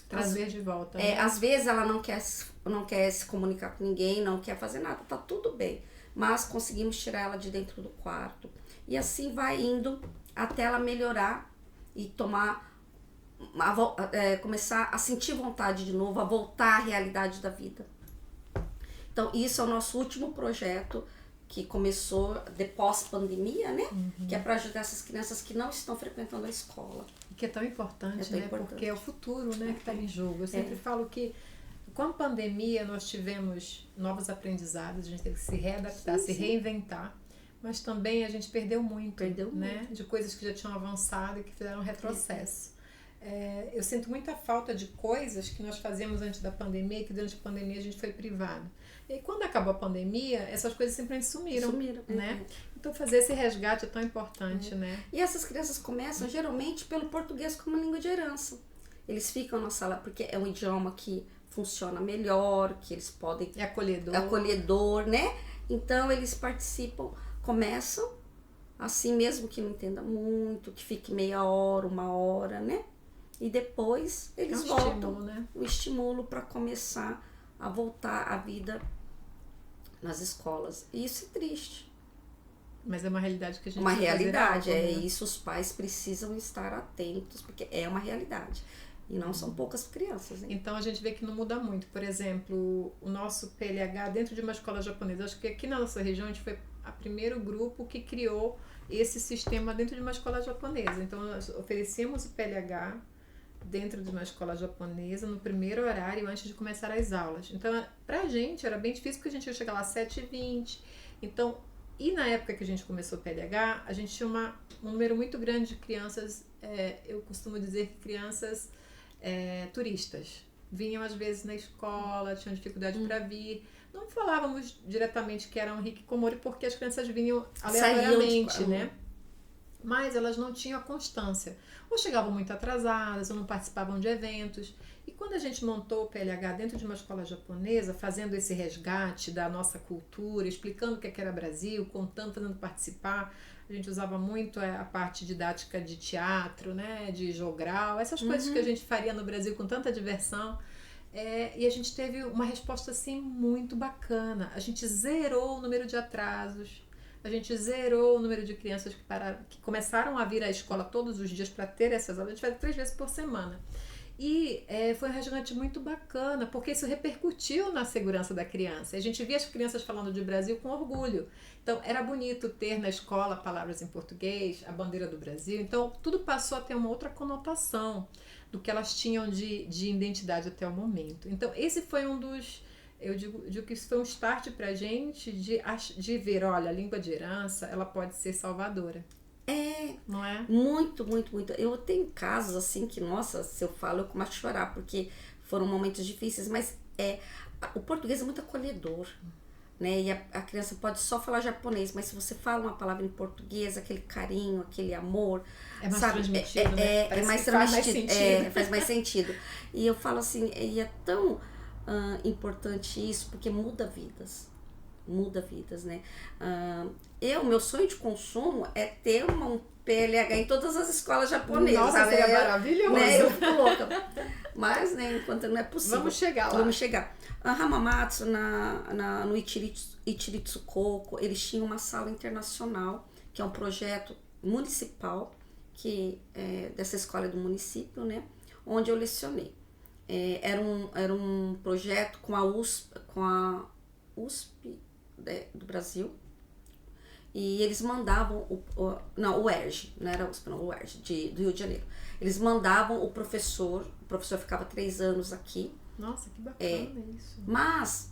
Trazer de volta. Né? Às vezes ela não quer se comunicar com ninguém, não quer fazer nada, tá tudo bem. Mas conseguimos tirar ela de dentro do quarto. E assim vai indo até ela melhorar e começar a sentir vontade de novo, a voltar à realidade da vida. Então, isso é o nosso último projeto que começou depois pandemia, né? Que é para ajudar essas crianças que não estão frequentando a escola. E que é tão importante, né? Porque é o futuro, né, que está em jogo. Eu sempre falo que com a pandemia nós tivemos novos aprendizados, a gente teve que se readaptar, se reinventar, mas também a gente perdeu muito, né? De coisas que já tinham avançado e que fizeram retrocesso. eu sinto muita falta de coisas que nós fazíamos antes da pandemia e que durante a pandemia a gente foi privado. E aí, quando acabou a pandemia, essas coisas simplesmente sumiram. Né? Então fazer esse resgate é tão importante, né? E essas crianças começam geralmente pelo português como língua de herança. Eles ficam na sala porque é um idioma que funciona melhor, que eles podem... É acolhedor. É acolhedor, né? Então eles participam, começam assim mesmo que não entenda muito, que fique meia hora, 1 hora, né? E depois eles voltam. Estímulo, né? O estímulo para começar a voltar à vida nas escolas. E isso é triste. Mas é uma realidade que a gente Uma realidade, algo, né? isso os pais precisam estar atentos, porque é uma realidade. E não são poucas crianças, hein? Então a gente vê que não muda muito. Por exemplo, o nosso PLH dentro de uma escola japonesa, acho que aqui na nossa região a gente foi o primeiro grupo que criou esse sistema dentro de uma escola japonesa. Então nós oferecíamos o PLH dentro de uma escola japonesa no primeiro horário antes de começar as aulas. Então pra gente era bem difícil porque a gente ia chegar lá às 7h20. Então, e na época que a gente começou o PLH, a gente tinha um número muito grande de crianças, eu costumo dizer que crianças turistas. Vinham às vezes na escola, tinham dificuldade para vir. Não falávamos diretamente que eram hikikomori porque as crianças vinham aleatoriamente, né? Mas elas não tinham a constância. Ou chegavam muito atrasadas, ou não participavam de eventos. E quando a gente montou o PLH dentro de uma escola japonesa, fazendo esse resgate da nossa cultura, explicando o que era Brasil, contando, fazendo participar, a gente usava muito a parte didática de teatro, né, de jogral, essas coisas que a gente faria no Brasil com tanta diversão. E a gente teve uma resposta assim muito bacana. A gente zerou o número de atrasos. A gente zerou o número de crianças que começaram a vir à escola todos os dias para ter essas aulas. A gente faz 3 vezes por semana. E foi um resgate muito bacana, porque isso repercutiu na segurança da criança. A gente via as crianças falando de Brasil com orgulho. Então, era bonito ter na escola palavras em português, a bandeira do Brasil. Então, tudo passou a ter uma outra conotação do que elas tinham de identidade até o momento. Então, esse foi um dos... Eu digo que isso foi um start pra gente de ver, olha, a língua de herança, ela pode ser salvadora. Não é? Muito, muito, muito. Eu tenho casos assim que, nossa, se eu falo, eu começo a chorar, porque foram momentos difíceis, mas o português é muito acolhedor, né? E a criança pode só falar japonês, mas se você fala uma palavra em português, aquele carinho, aquele amor, é mais sabe? Transmitido, né? É mais transmitido, faz mais sentido. E eu falo assim, e é tão importante isso, porque muda vidas, né? Meu sonho de consumo é ter um PLH em todas as escolas japonesas. Nossa, seria maravilhoso. Né? Eu fico louca. Mas, né, enquanto não é possível. Vamos chegar lá. Vamos chegar. A Hamamatsu, no Ichiritsukoku, eles tinham uma sala internacional, que é um projeto municipal, que dessa escola do município, né? Onde eu lecionei. Era um projeto com a USP do Brasil, e eles mandavam o UERJ, não era USP, não, o UERJ, do Rio de Janeiro. Eles mandavam o professor ficava 3 anos aqui. Nossa, que bacana isso. Mas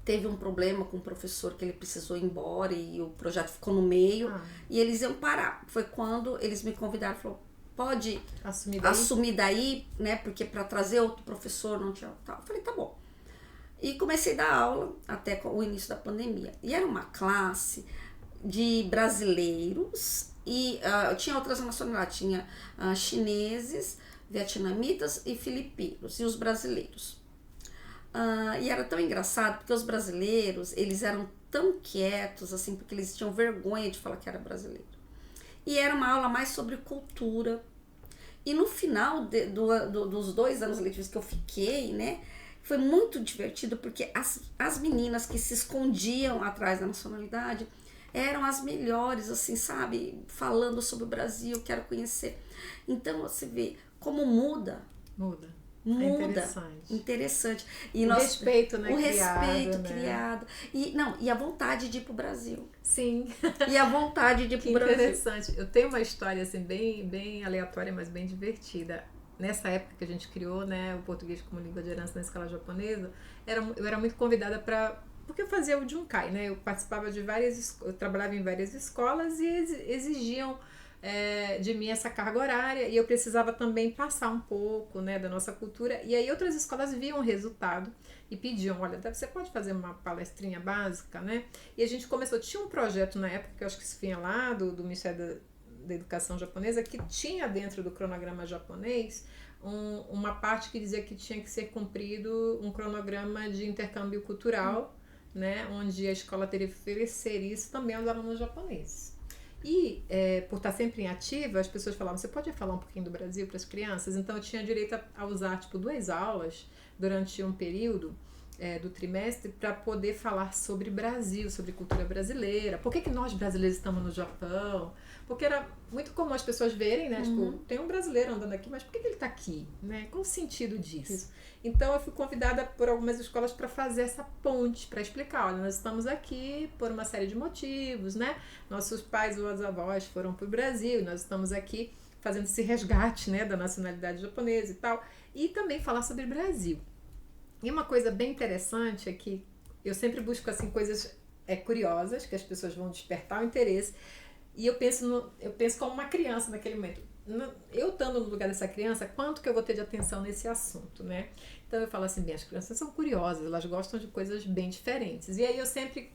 teve um problema com o professor que ele precisou ir embora e o projeto ficou no meio e eles iam parar. Foi quando eles me convidaram e falaram, pode assumir daí, né? Porque para trazer outro professor não tinha tal. Eu falei, tá bom. E comecei a dar aula até o início da pandemia. E era uma classe de brasileiros e tinha outras nacionalidades. Tinha chineses, vietnamitas e filipinos. E os brasileiros. E era tão engraçado porque os brasileiros, eles eram tão quietos, assim, porque eles tinham vergonha de falar que era brasileiro. E era uma aula mais sobre cultura. E no final dos 2 anos letivos que eu fiquei, né? Foi muito divertido porque as meninas que se escondiam atrás da nacionalidade eram as melhores, assim, sabe? Falando sobre o Brasil, quero conhecer. Então, você vê como muda. Interessante. E o respeito, né? O respeito criado. E a vontade de ir pro Brasil. Sim. E a vontade de ir pro Brasil. Interessante. Eu tenho uma história, assim, bem, bem aleatória, mas bem divertida. Nessa época que a gente criou, né, o português como língua de herança na escola japonesa, eu era muito convidada para... Porque eu fazia o Junkai, né? Eu participava de eu trabalhava em várias escolas e exigiam de mim essa carga horária e eu precisava também passar um pouco, né, da nossa cultura. E aí outras escolas viam o resultado e pediam, olha, você pode fazer uma palestrinha básica, né? E a gente começou, tinha um projeto na época, que eu acho que isso vinha lá do Ministério da Educação japonesa, que tinha dentro do cronograma japonês uma parte que dizia que tinha que ser cumprido um cronograma de intercâmbio cultural, né, onde a escola teria que oferecer isso também aos alunos japoneses. E por estar sempre em ativa, as pessoas falavam, você pode falar um pouquinho do Brasil para as crianças? Então eu tinha direito a usar tipo 2 aulas durante um período do trimestre para poder falar sobre Brasil, sobre cultura brasileira. Por que nós brasileiros estamos no Japão? Porque era muito comum as pessoas verem, né? Tipo, tem um brasileiro andando aqui, mas por que ele está aqui? Né? Qual o sentido disso? Então eu fui convidada por algumas escolas para fazer essa ponte, para explicar, olha, nós estamos aqui por uma série de motivos, né? Nossos pais ou os avós foram para o Brasil, nós estamos aqui fazendo esse resgate, né, da nacionalidade japonesa e tal, e também falar sobre Brasil. E uma coisa bem interessante é que eu sempre busco assim coisas curiosas, que as pessoas vão despertar o interesse, e eu penso como uma criança naquele momento. Eu estando no lugar dessa criança, quanto que eu vou ter de atenção nesse assunto, né? Então eu falo assim, bem, as crianças são curiosas, elas gostam de coisas bem diferentes. E aí eu sempre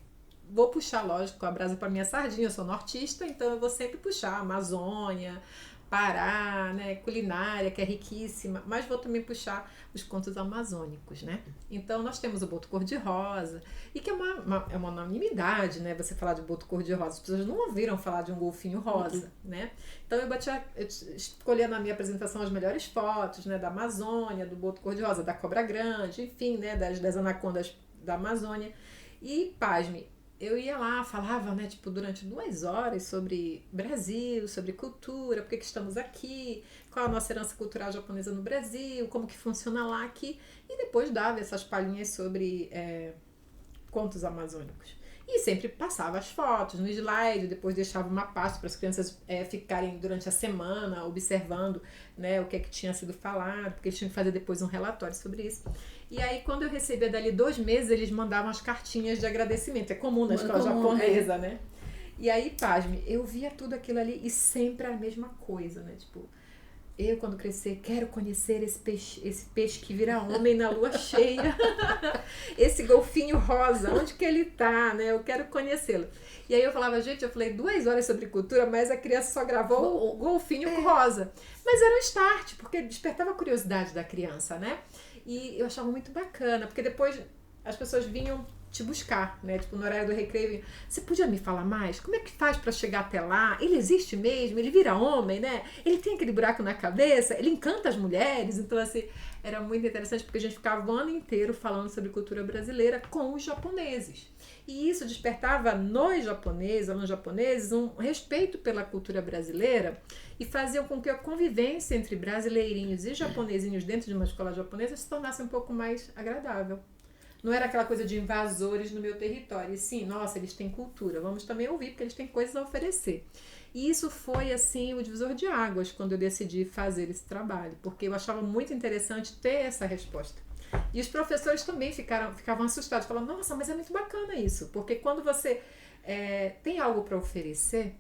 vou puxar, lógico, a brasa para minha sardinha, eu sou nortista, então eu vou sempre puxar Amazônia, Pará, né, culinária, que é riquíssima, mas vou também puxar os contos amazônicos, né? Então nós temos o boto cor-de-rosa, e que é uma unanimidade, né? Você falar de boto cor-de-rosa, as pessoas não ouviram falar de um golfinho rosa, né? Então eu escolhi na minha apresentação as melhores fotos, né, da Amazônia, do boto cor-de-rosa, da cobra grande, enfim, né, das anacondas da Amazônia. E, pasme, eu ia lá, falava, né, tipo, durante 2 horas sobre Brasil, sobre cultura, por que estamos aqui, qual a nossa herança cultural japonesa no Brasil, como que funciona lá aqui, e depois dava essas palhinhas sobre contos amazônicos. E sempre passava as fotos no slide, depois deixava uma pasta para as crianças ficarem durante a semana observando, né, o que tinha sido falado, porque eles tinham que fazer depois um relatório sobre isso. E aí, quando eu recebia dali 2 meses, eles mandavam as cartinhas de agradecimento. É comum na escola japonesa, né? E aí, pasme, eu via tudo aquilo ali e sempre a mesma coisa, né? Tipo, eu, quando crescer, quero conhecer esse peixe que vira homem na lua cheia. Esse golfinho rosa, onde que ele tá, né? Eu quero conhecê-lo. E aí eu falava, gente, eu falei 2 horas sobre cultura, mas a criança só gravou o golfinho rosa. Mas era um start, porque despertava a curiosidade da criança, né? E eu achava muito bacana, porque depois as pessoas vinham te buscar, né? Tipo, no horário do recreio, você podia me falar mais? Como é que faz para chegar até lá? Ele existe mesmo? Ele vira homem, né? Ele tem aquele buraco na cabeça? Ele encanta as mulheres? Então, assim, era muito interessante porque a gente ficava o ano inteiro falando sobre cultura brasileira com os japoneses. E isso despertava nos japoneses, alunos japoneses, um respeito pela cultura brasileira e fazia com que a convivência entre brasileirinhos e japonesinhos dentro de uma escola japonesa se tornasse um pouco mais agradável. Não era aquela coisa de invasores no meu território. E sim, nossa, eles têm cultura, vamos também ouvir porque eles têm coisas a oferecer. E isso foi, assim, o divisor de águas quando eu decidi fazer esse trabalho, porque eu achava muito interessante ter essa resposta. E os professores também ficavam assustados, falando, nossa, mas é muito bacana isso, porque quando você tem algo para oferecer,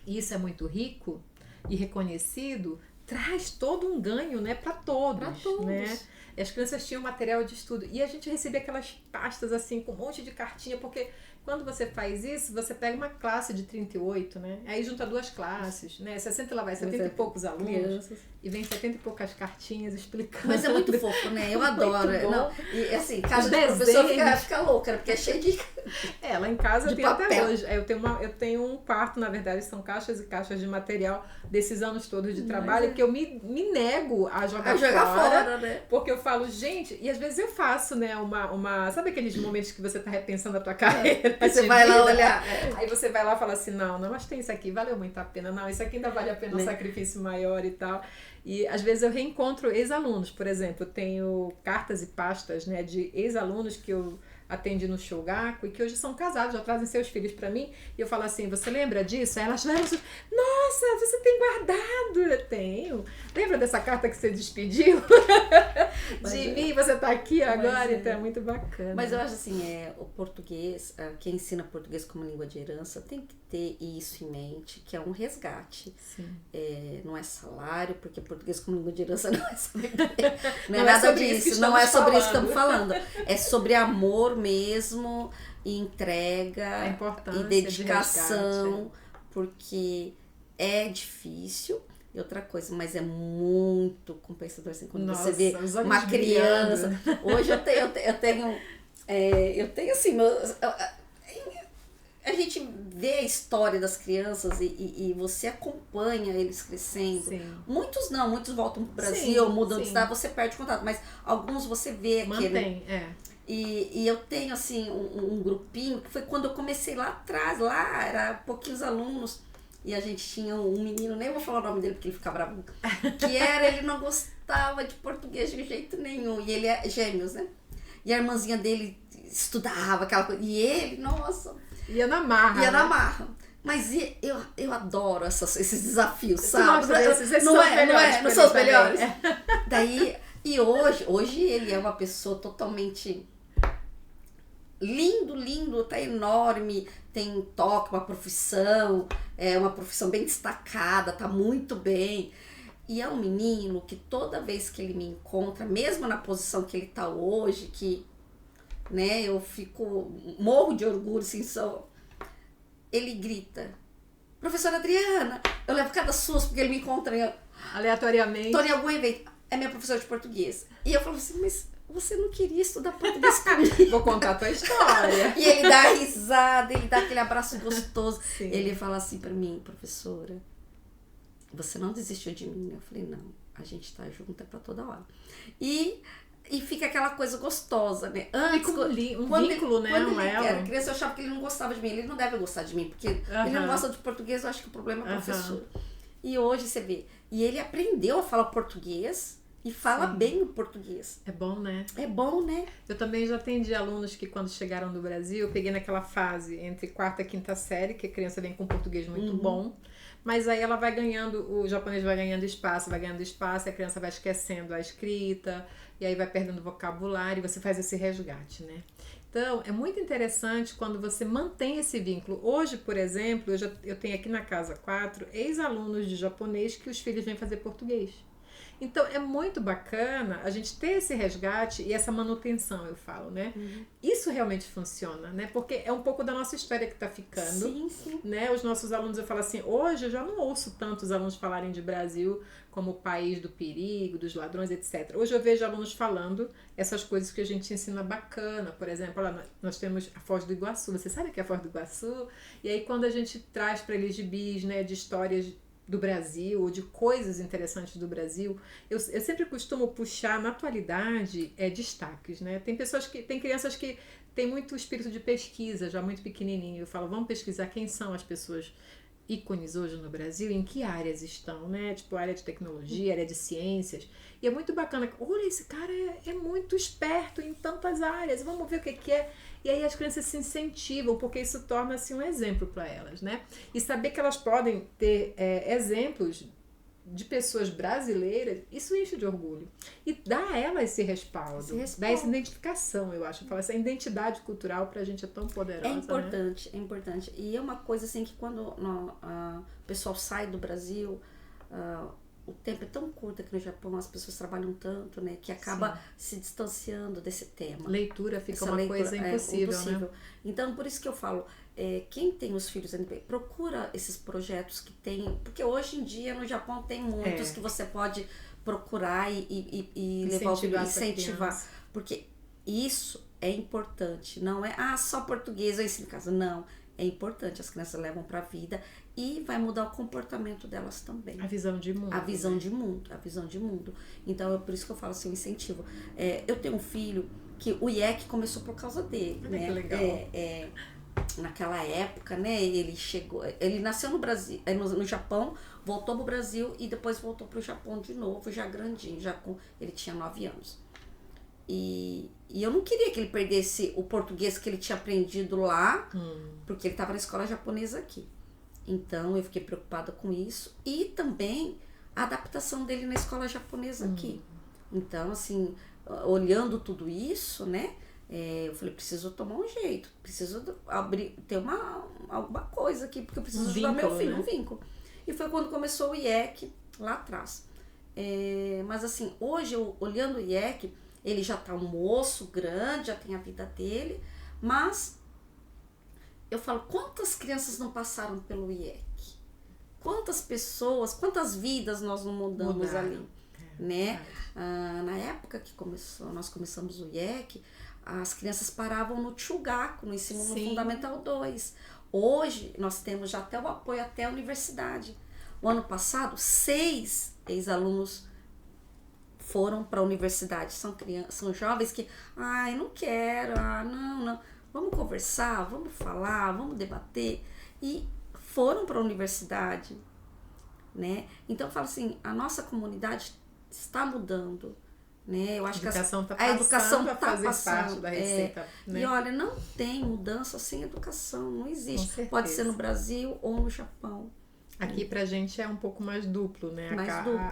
e isso é muito rico e reconhecido, traz todo um ganho, né, para todos. Para todos. Né? E as crianças tinham material de estudo. E a gente recebia aquelas pastas assim, com um monte de cartinha, porque quando você faz isso, você pega uma classe de 38, né? Aí junta 2 classes, né? 60 lá vai, 70 e poucos alunos. Crianças. E vem 70 e poucas cartinhas explicando. Mas é muito fofo, né? Eu adoro. Não, e assim, casa de professor fica louca, né? Porque é cheio de lá em casa eu tenho papel. Até hoje. Eu tenho um quarto, na verdade, são caixas e caixas de material desses anos todos de trabalho, que eu me nego a jogar fora, né? Porque eu falo, gente, e às vezes eu faço, né, sabe aqueles momentos que você tá repensando a tua carreira? Aí você vai lá olhar. Aí você vai lá e fala assim, não, mas tem isso aqui, valeu muito a pena, não, isso aqui ainda vale a pena um sacrifício maior e tal. E às vezes eu reencontro ex-alunos, por exemplo, eu tenho cartas e pastas, né, de ex-alunos que eu atendi no Shogaku e que hoje são casados, já trazem seus filhos para mim. E eu falo assim, você lembra disso? Aí elas falam, nossa, você tem guardado? Eu tenho. Lembra dessa carta que você despediu? De mim, você tá aqui agora, então é muito bacana. Mas eu acho assim, o português, quem ensina português como língua de herança tem que ter isso em mente, que é um resgate. Não é salário, porque português como língua de herança não é sabedoria. Não é nada disso, não é sobre isso que estamos falando. É sobre amor mesmo, e entrega, e dedicação, de porque é difícil. E outra coisa, mas é muito compensador assim, quando você vê uma criança. Hoje eu tenho assim, a gente vê a história das crianças e você acompanha eles crescendo. Sim. Muitos voltam pro Brasil, mudam de estado, você perde contato, mas alguns você vê aqui. Mantém, E eu tenho assim um grupinho que foi quando eu comecei lá atrás, era pouquinhos alunos. E a gente tinha um menino, nem vou falar o nome dele porque ele fica bravo, ele não gostava de português de jeito nenhum. E ele é gêmeos, né? E a irmãzinha dele estudava aquela coisa. E ele, nossa... Ia na marra. Mas eu adoro esses desafios, Você sabe? Não são os melhores? Daí, e hoje ele é uma pessoa totalmente... lindo, tá enorme, tem toque, uma profissão bem destacada, tá muito bem. E é um menino que toda vez que ele me encontra, mesmo na posição que ele tá hoje, que, né, eu morro de orgulho, assim, ele grita, professora Adriana, eu levo cada susto, porque ele me encontra aleatoriamente. Tô em algum evento, é minha professora de português. E eu falo assim, mas... você não queria estudar português comigo? Vou contar a tua história. E ele dá risada, ele dá aquele abraço gostoso. Sim. Ele fala assim pra mim, professora, você não desistiu de mim? Eu falei, não, a gente tá junto pra toda hora. E fica aquela coisa gostosa, né? Antes, um vínculo, né? Quando ele era criança, eu achava que ele não gostava de mim. Ele não deve gostar de mim, porque ele não gosta de português, eu acho que o problema é o professor. E hoje você vê, e ele aprendeu a falar português, e fala bem o português. É bom, né? É bom, né? Eu também já atendi alunos que quando chegaram do Brasil, eu peguei naquela fase entre 4ª e 5ª série, que a criança vem com português muito bom, mas aí ela vai ganhando, o japonês vai ganhando espaço, e a criança vai esquecendo a escrita, e aí vai perdendo vocabulário, e você faz esse resgate, né? Então, é muito interessante quando você mantém esse vínculo. Hoje, por exemplo, eu tenho aqui na Casa 4 ex-alunos de japonês que os filhos vêm fazer português. Então, é muito bacana a gente ter esse resgate e essa manutenção, eu falo, né? Isso realmente funciona, né? Porque é um pouco da nossa história que está ficando. Sim. Né? Os nossos alunos, eu falo assim, hoje eu já não ouço tantos alunos falarem de Brasil como o país do perigo, dos ladrões, etc. Hoje eu vejo alunos falando essas coisas que a gente ensina bacana. Por exemplo, olha, nós temos a Foz do Iguaçu. Você sabe o que é a Foz do Iguaçu? E aí, quando a gente traz para eles gibis, né, de histórias do Brasil, ou de coisas interessantes do Brasil, eu sempre costumo puxar na atualidade destaques, né? Tem crianças que têm muito espírito de pesquisa, já muito pequenininho. Eu falo, vamos pesquisar quem são as pessoas ícones hoje no Brasil, em que áreas estão, né? Tipo, área de tecnologia, área de ciências. E é muito bacana. Olha, esse cara é muito esperto em tantas áreas, vamos ver o que é. E aí as crianças se incentivam, porque isso torna-se um exemplo para elas, né? E saber que elas podem ter exemplos de pessoas brasileiras, isso enche de orgulho. E dá a elas esse respaldo, dá essa identificação, eu acho. Essa identidade cultural pra gente é tão poderosa. É importante, né? É importante. E é uma coisa assim que quando o pessoal sai do Brasil, o tempo é tão curto aqui no Japão, as pessoas trabalham tanto, né, que acaba se distanciando desse tema. Leitura fica uma coisa impossível, né? Então, por isso que eu falo, quem tem os filhos procura esses projetos que tem, porque hoje em dia no Japão tem muitos que você pode procurar e incentivar, porque isso é importante, não é só português, eu ensino em casa, não, é importante, as crianças levam para a vida e vai mudar o comportamento delas também. A visão de mundo. A visão de mundo. Então, é por isso que eu falo assim, incentivo. Eu tenho um filho que o IEC começou por causa dele, né? Que legal. Naquela época, né, ele nasceu no Brasil, no Japão, voltou pro Brasil e depois voltou pro Japão de novo, já grandinho, ele tinha 9 anos. E eu não queria que ele perdesse o português que ele tinha aprendido lá, porque ele estava na escola japonesa aqui. Então eu fiquei preocupada com isso e também a adaptação dele na escola japonesa aqui. Então, assim, olhando tudo isso, né, eu falei, preciso tomar um jeito, preciso ter alguma coisa aqui, porque eu preciso ajudar meu filho, né? Um vínculo. E foi quando começou o IEC, lá atrás. Mas assim, hoje, olhando o IEC, ele já tá um moço grande, já tem a vida dele, mas eu falo, quantas crianças não passaram pelo IEC? Quantas pessoas, quantas vidas nós não mudamos ali, né? Na época que nós começamos o IEC, as crianças paravam no Chugaku, no ensino fundamental 2. Hoje, nós temos já até o apoio até a universidade. O ano passado, 6 ex-alunos foram para a universidade. São jovens que, eu não quero, não. Vamos conversar, vamos falar, vamos debater. E foram para a universidade, né? Então, eu falo assim, a nossa comunidade está mudando, né? Eu acho que a educação está passando parte da receita, né? E olha, não tem mudança sem educação, não existe. Pode ser no Brasil ou no Japão. Aqui pra gente é um pouco mais duplo, né?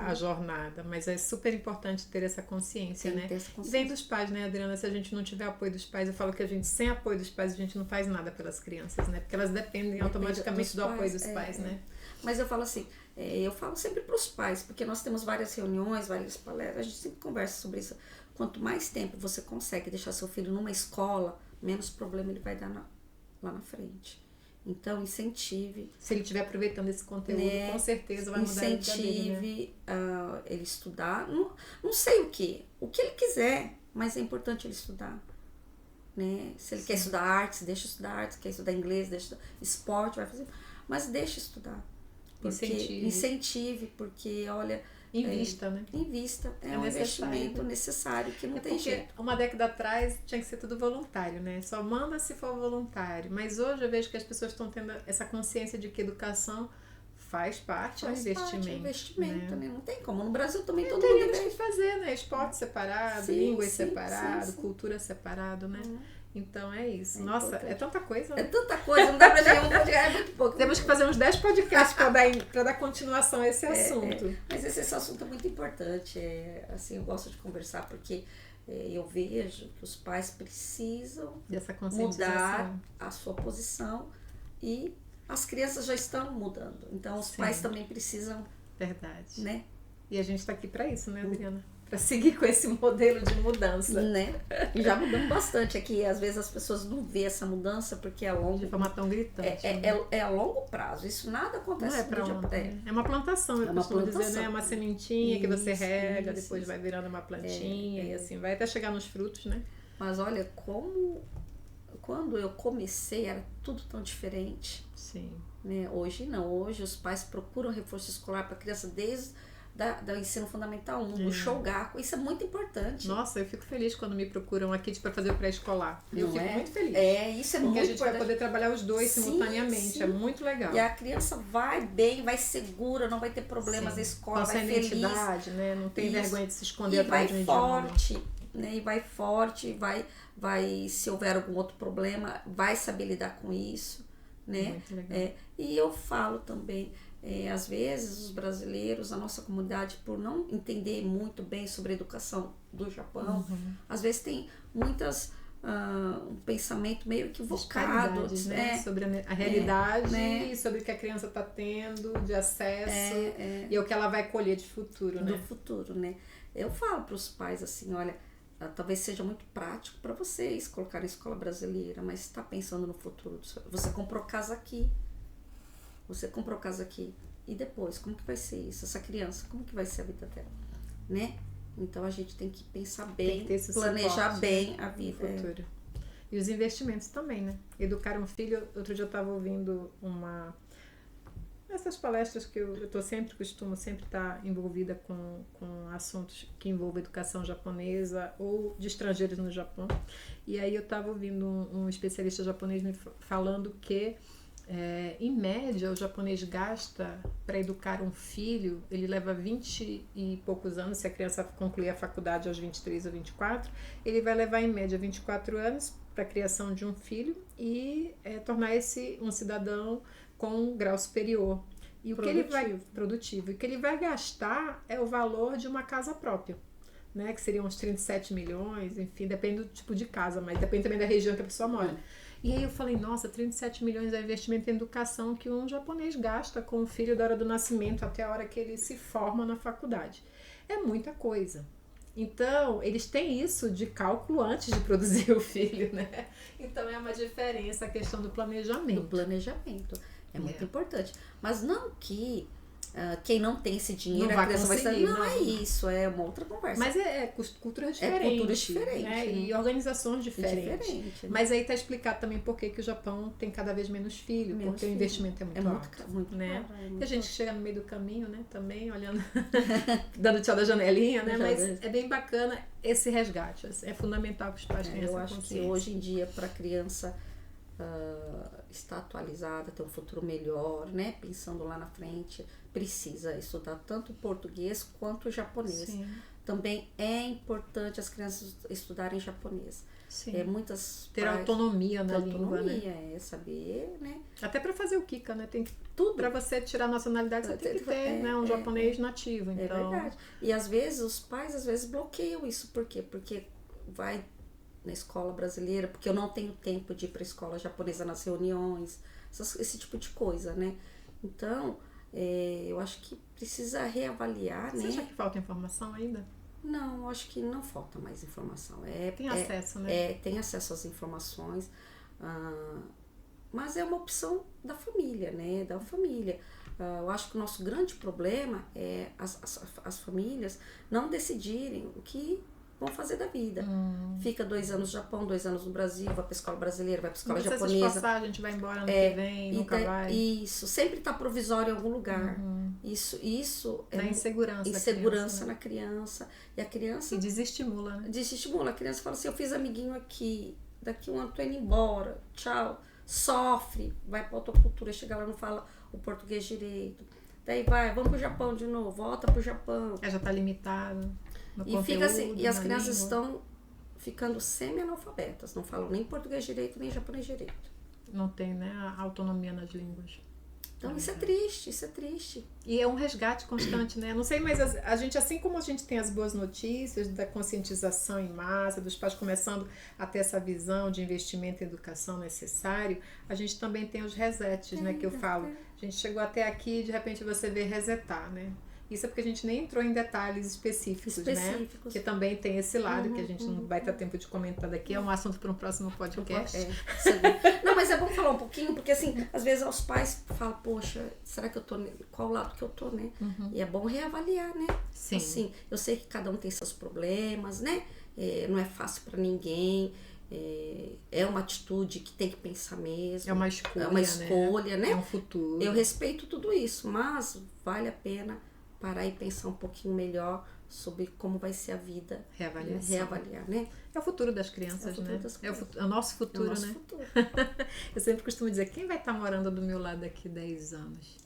A jornada, mas é super importante ter essa consciência, né? Vem dos pais, né, Adriana? Se a gente não tiver apoio dos pais, eu falo que sem apoio dos pais a gente não faz nada pelas crianças, né? Porque elas dependem automaticamente do apoio dos pais, né? Mas eu falo assim, eu falo sempre pros pais, porque nós temos várias reuniões, várias palestras, a gente sempre conversa sobre isso. Quanto mais tempo você consegue deixar seu filho numa escola, menos problema ele vai dar lá na frente. Então, incentive. Se ele estiver aproveitando esse conteúdo, com certeza vai mudar a vida dele, né? Incentive ele estudar. Não sei o que ele quiser, mas é importante ele estudar. Né? Se ele quer estudar artes, deixa estudar artes. Quer estudar inglês, deixa estudar esporte, vai fazer. Mas deixa estudar. Incentive, porque, olha... Invista, né? Invista. É um investimento necessário, que não tem jeito. Uma década atrás tinha que ser tudo voluntário, né? Só manda se for voluntário. Mas hoje eu vejo que as pessoas estão tendo essa consciência de que educação faz parte do investimento. Né? Não tem como. No Brasil também todo mundo teríamos que fazer, né? Esporte separado, línguas separado, cultura separado, né? Então é isso. Nossa, importante. É tanta coisa. Né? É tanta coisa, não dá pra ter um podcast, é muito pouco. Temos que fazer uns 10 podcasts para dar continuação a esse assunto. Mas esse assunto é muito importante. Assim, eu gosto de conversar porque eu vejo que os pais precisam mudar a sua posição e as crianças já estão mudando. Então os pais também precisam. Verdade. Né? E a gente está aqui para isso, né, Adriana? Para seguir com esse modelo de mudança. Né? E já mudamos bastante aqui. Às vezes as pessoas não vêem essa mudança porque é longo. De forma tão gritante. É a longo prazo. Isso nada acontece. Não é para ontem. É uma plantação, eu costumo dizer, né? É uma sementinha que você rega, depois vai virando uma plantinha e assim vai até chegar nos frutos, né? Mas olha, quando eu comecei era tudo tão diferente. Sim. Né? Hoje não. Hoje os pais procuram reforço escolar para a criança desde do ensino fundamental 1, do Shogaku. Isso é muito importante. Nossa, eu fico feliz quando me procuram aqui para fazer o pré-escolar. Eu fico muito feliz. Isso é muito importante. Porque a gente vai poder trabalhar os dois simultaneamente. Sim. É muito legal. E a criança vai bem, vai segura, não vai ter problemas na escola, vai feliz. Identidade, né? Não tem vergonha de se esconder atrás de um forte, né? E vai forte, vai se houver algum outro problema, vai saber lidar com isso, né? Muito legal. E eu falo também, às vezes os brasileiros, a nossa comunidade, por não entender muito bem sobre a educação do Japão, às vezes tem muitas um pensamento meio equivocado, né? Sobre a realidade, né? E sobre o que a criança está tendo de acesso e o que ela vai colher de futuro, né? Do futuro, né? Eu falo para os pais assim, olha, talvez seja muito prático para vocês colocar na escola brasileira, mas está pensando no futuro. Você comprou casa aqui. E depois, como que vai ser isso? Essa criança, como que vai ser a vida dela? Né? Então a gente tem que pensar bem, planejar suporte, bem a vida. Futuro. E os investimentos também, né? Educar um filho. Outro dia eu estava ouvindo essas palestras que eu costumo sempre estar envolvida com assuntos que envolvem educação japonesa ou de estrangeiros no Japão. E aí eu estava ouvindo um especialista japonês me falando que Em média, o japonês gasta para educar um filho, ele leva 20 e poucos anos, se a criança concluir a faculdade aos 23 ou 24, ele vai levar em média 24 anos para a criação de um filho e tornar esse um cidadão com um grau superior. E o que ele vai produtivo, e o que ele vai gastar é o valor de uma casa própria, né, que seriam uns 37 milhões, enfim, depende do tipo de casa, mas depende também da região que a pessoa mora. E aí eu falei, nossa, 37 milhões é investimento em educação que um japonês gasta com o filho da hora do nascimento até a hora que ele se forma na faculdade. É muita coisa. Então, eles têm isso de cálculo antes de produzir o filho, né? Então, é uma diferença a questão do planejamento. Do planejamento. É muito importante. Mas não que quem não tem esse dinheiro, não a criança vai conseguir, não é isso, é uma outra conversa. Mas cultura diferente. É cultura diferente. Né? E organizações diferentes. Diferente, né? Mas aí tá explicado também por que o Japão tem cada vez menos filho, porque o investimento é muito alto. Muito né? caro, E a gente chega no meio do caminho, né? Também olhando, dando tchau da janelinha, né? Mas é bem bacana esse resgate. É fundamental que os pais tenham essa consciência. Eu acho que hoje em dia, para a criança estar atualizada, ter um futuro melhor, né? Pensando lá na frente, precisa estudar tanto português quanto japonês. Sim. Também é importante as crianças estudarem japonês. Sim. Ter autonomia na língua, né? Saber, né? Até para fazer o Kika, né? Tem que tudo. Para você tirar a nacionalidade, você tem que ter, né? Um japonês nativo. Então. É verdade. E às vezes os pais bloqueiam isso. Por quê? Porque vai na escola brasileira, porque eu não tenho tempo de ir para a escola japonesa nas reuniões, esse tipo de coisa, né? Então, eu acho que precisa reavaliar, Você acha que falta informação ainda? Não, eu acho que não falta mais informação. Tem acesso, né? Tem acesso às informações, mas é uma opção da família, né? Da família. Eu acho que o nosso grande problema é as famílias não decidirem o que vão fazer da vida. Fica 2 anos no Japão, 2 anos no Brasil, vai para a escola brasileira, vai para a escola japonesa. Não precisa se esforçar, a gente vai embora ano que vem, nunca vai. Isso, sempre está provisório em algum lugar. Isso é insegurança na criança. E a criança... E desestimula, né? Desestimula. A criança fala assim, eu fiz amiguinho aqui, daqui um ano tô indo embora, tchau. Sofre, vai para outra cultura, chega lá não fala o português direito. Daí vamos pro Japão de novo, volta pro Japão. Já tá limitado. E fica assim, e as crianças estão ficando semi-analfabetas, não falam nem português direito, nem japonês direito. Não tem, né, a autonomia nas línguas. Então isso é triste. E é um resgate constante, né? Não sei, mas a gente, assim como a gente tem as boas notícias da conscientização em massa, dos pais começando a ter essa visão de investimento em educação necessário, a gente também tem os resets, né, que eu falo. A gente chegou até aqui e de repente você vê resetar, né? Isso é porque a gente nem entrou em detalhes específicos, né? Que também tem esse lado que a gente não vai ter tempo de comentar daqui. É um assunto para um próximo podcast. Não, mas é bom falar um pouquinho, porque assim, às vezes os pais falam, poxa, será que eu tô... Qual lado que eu tô, né? E é bom reavaliar, né? Sim. Assim, eu sei que cada um tem seus problemas, né? Não é fácil para ninguém. É uma atitude que tem que pensar mesmo. É uma escolha, né? É um futuro. Eu respeito tudo isso, mas vale a pena parar e pensar um pouquinho melhor sobre como vai ser a vida. Reavaliar, né? É o futuro das crianças, né? É o nosso futuro, né? Futuro. Eu sempre costumo dizer, quem vai estar morando do meu lado daqui 10 anos?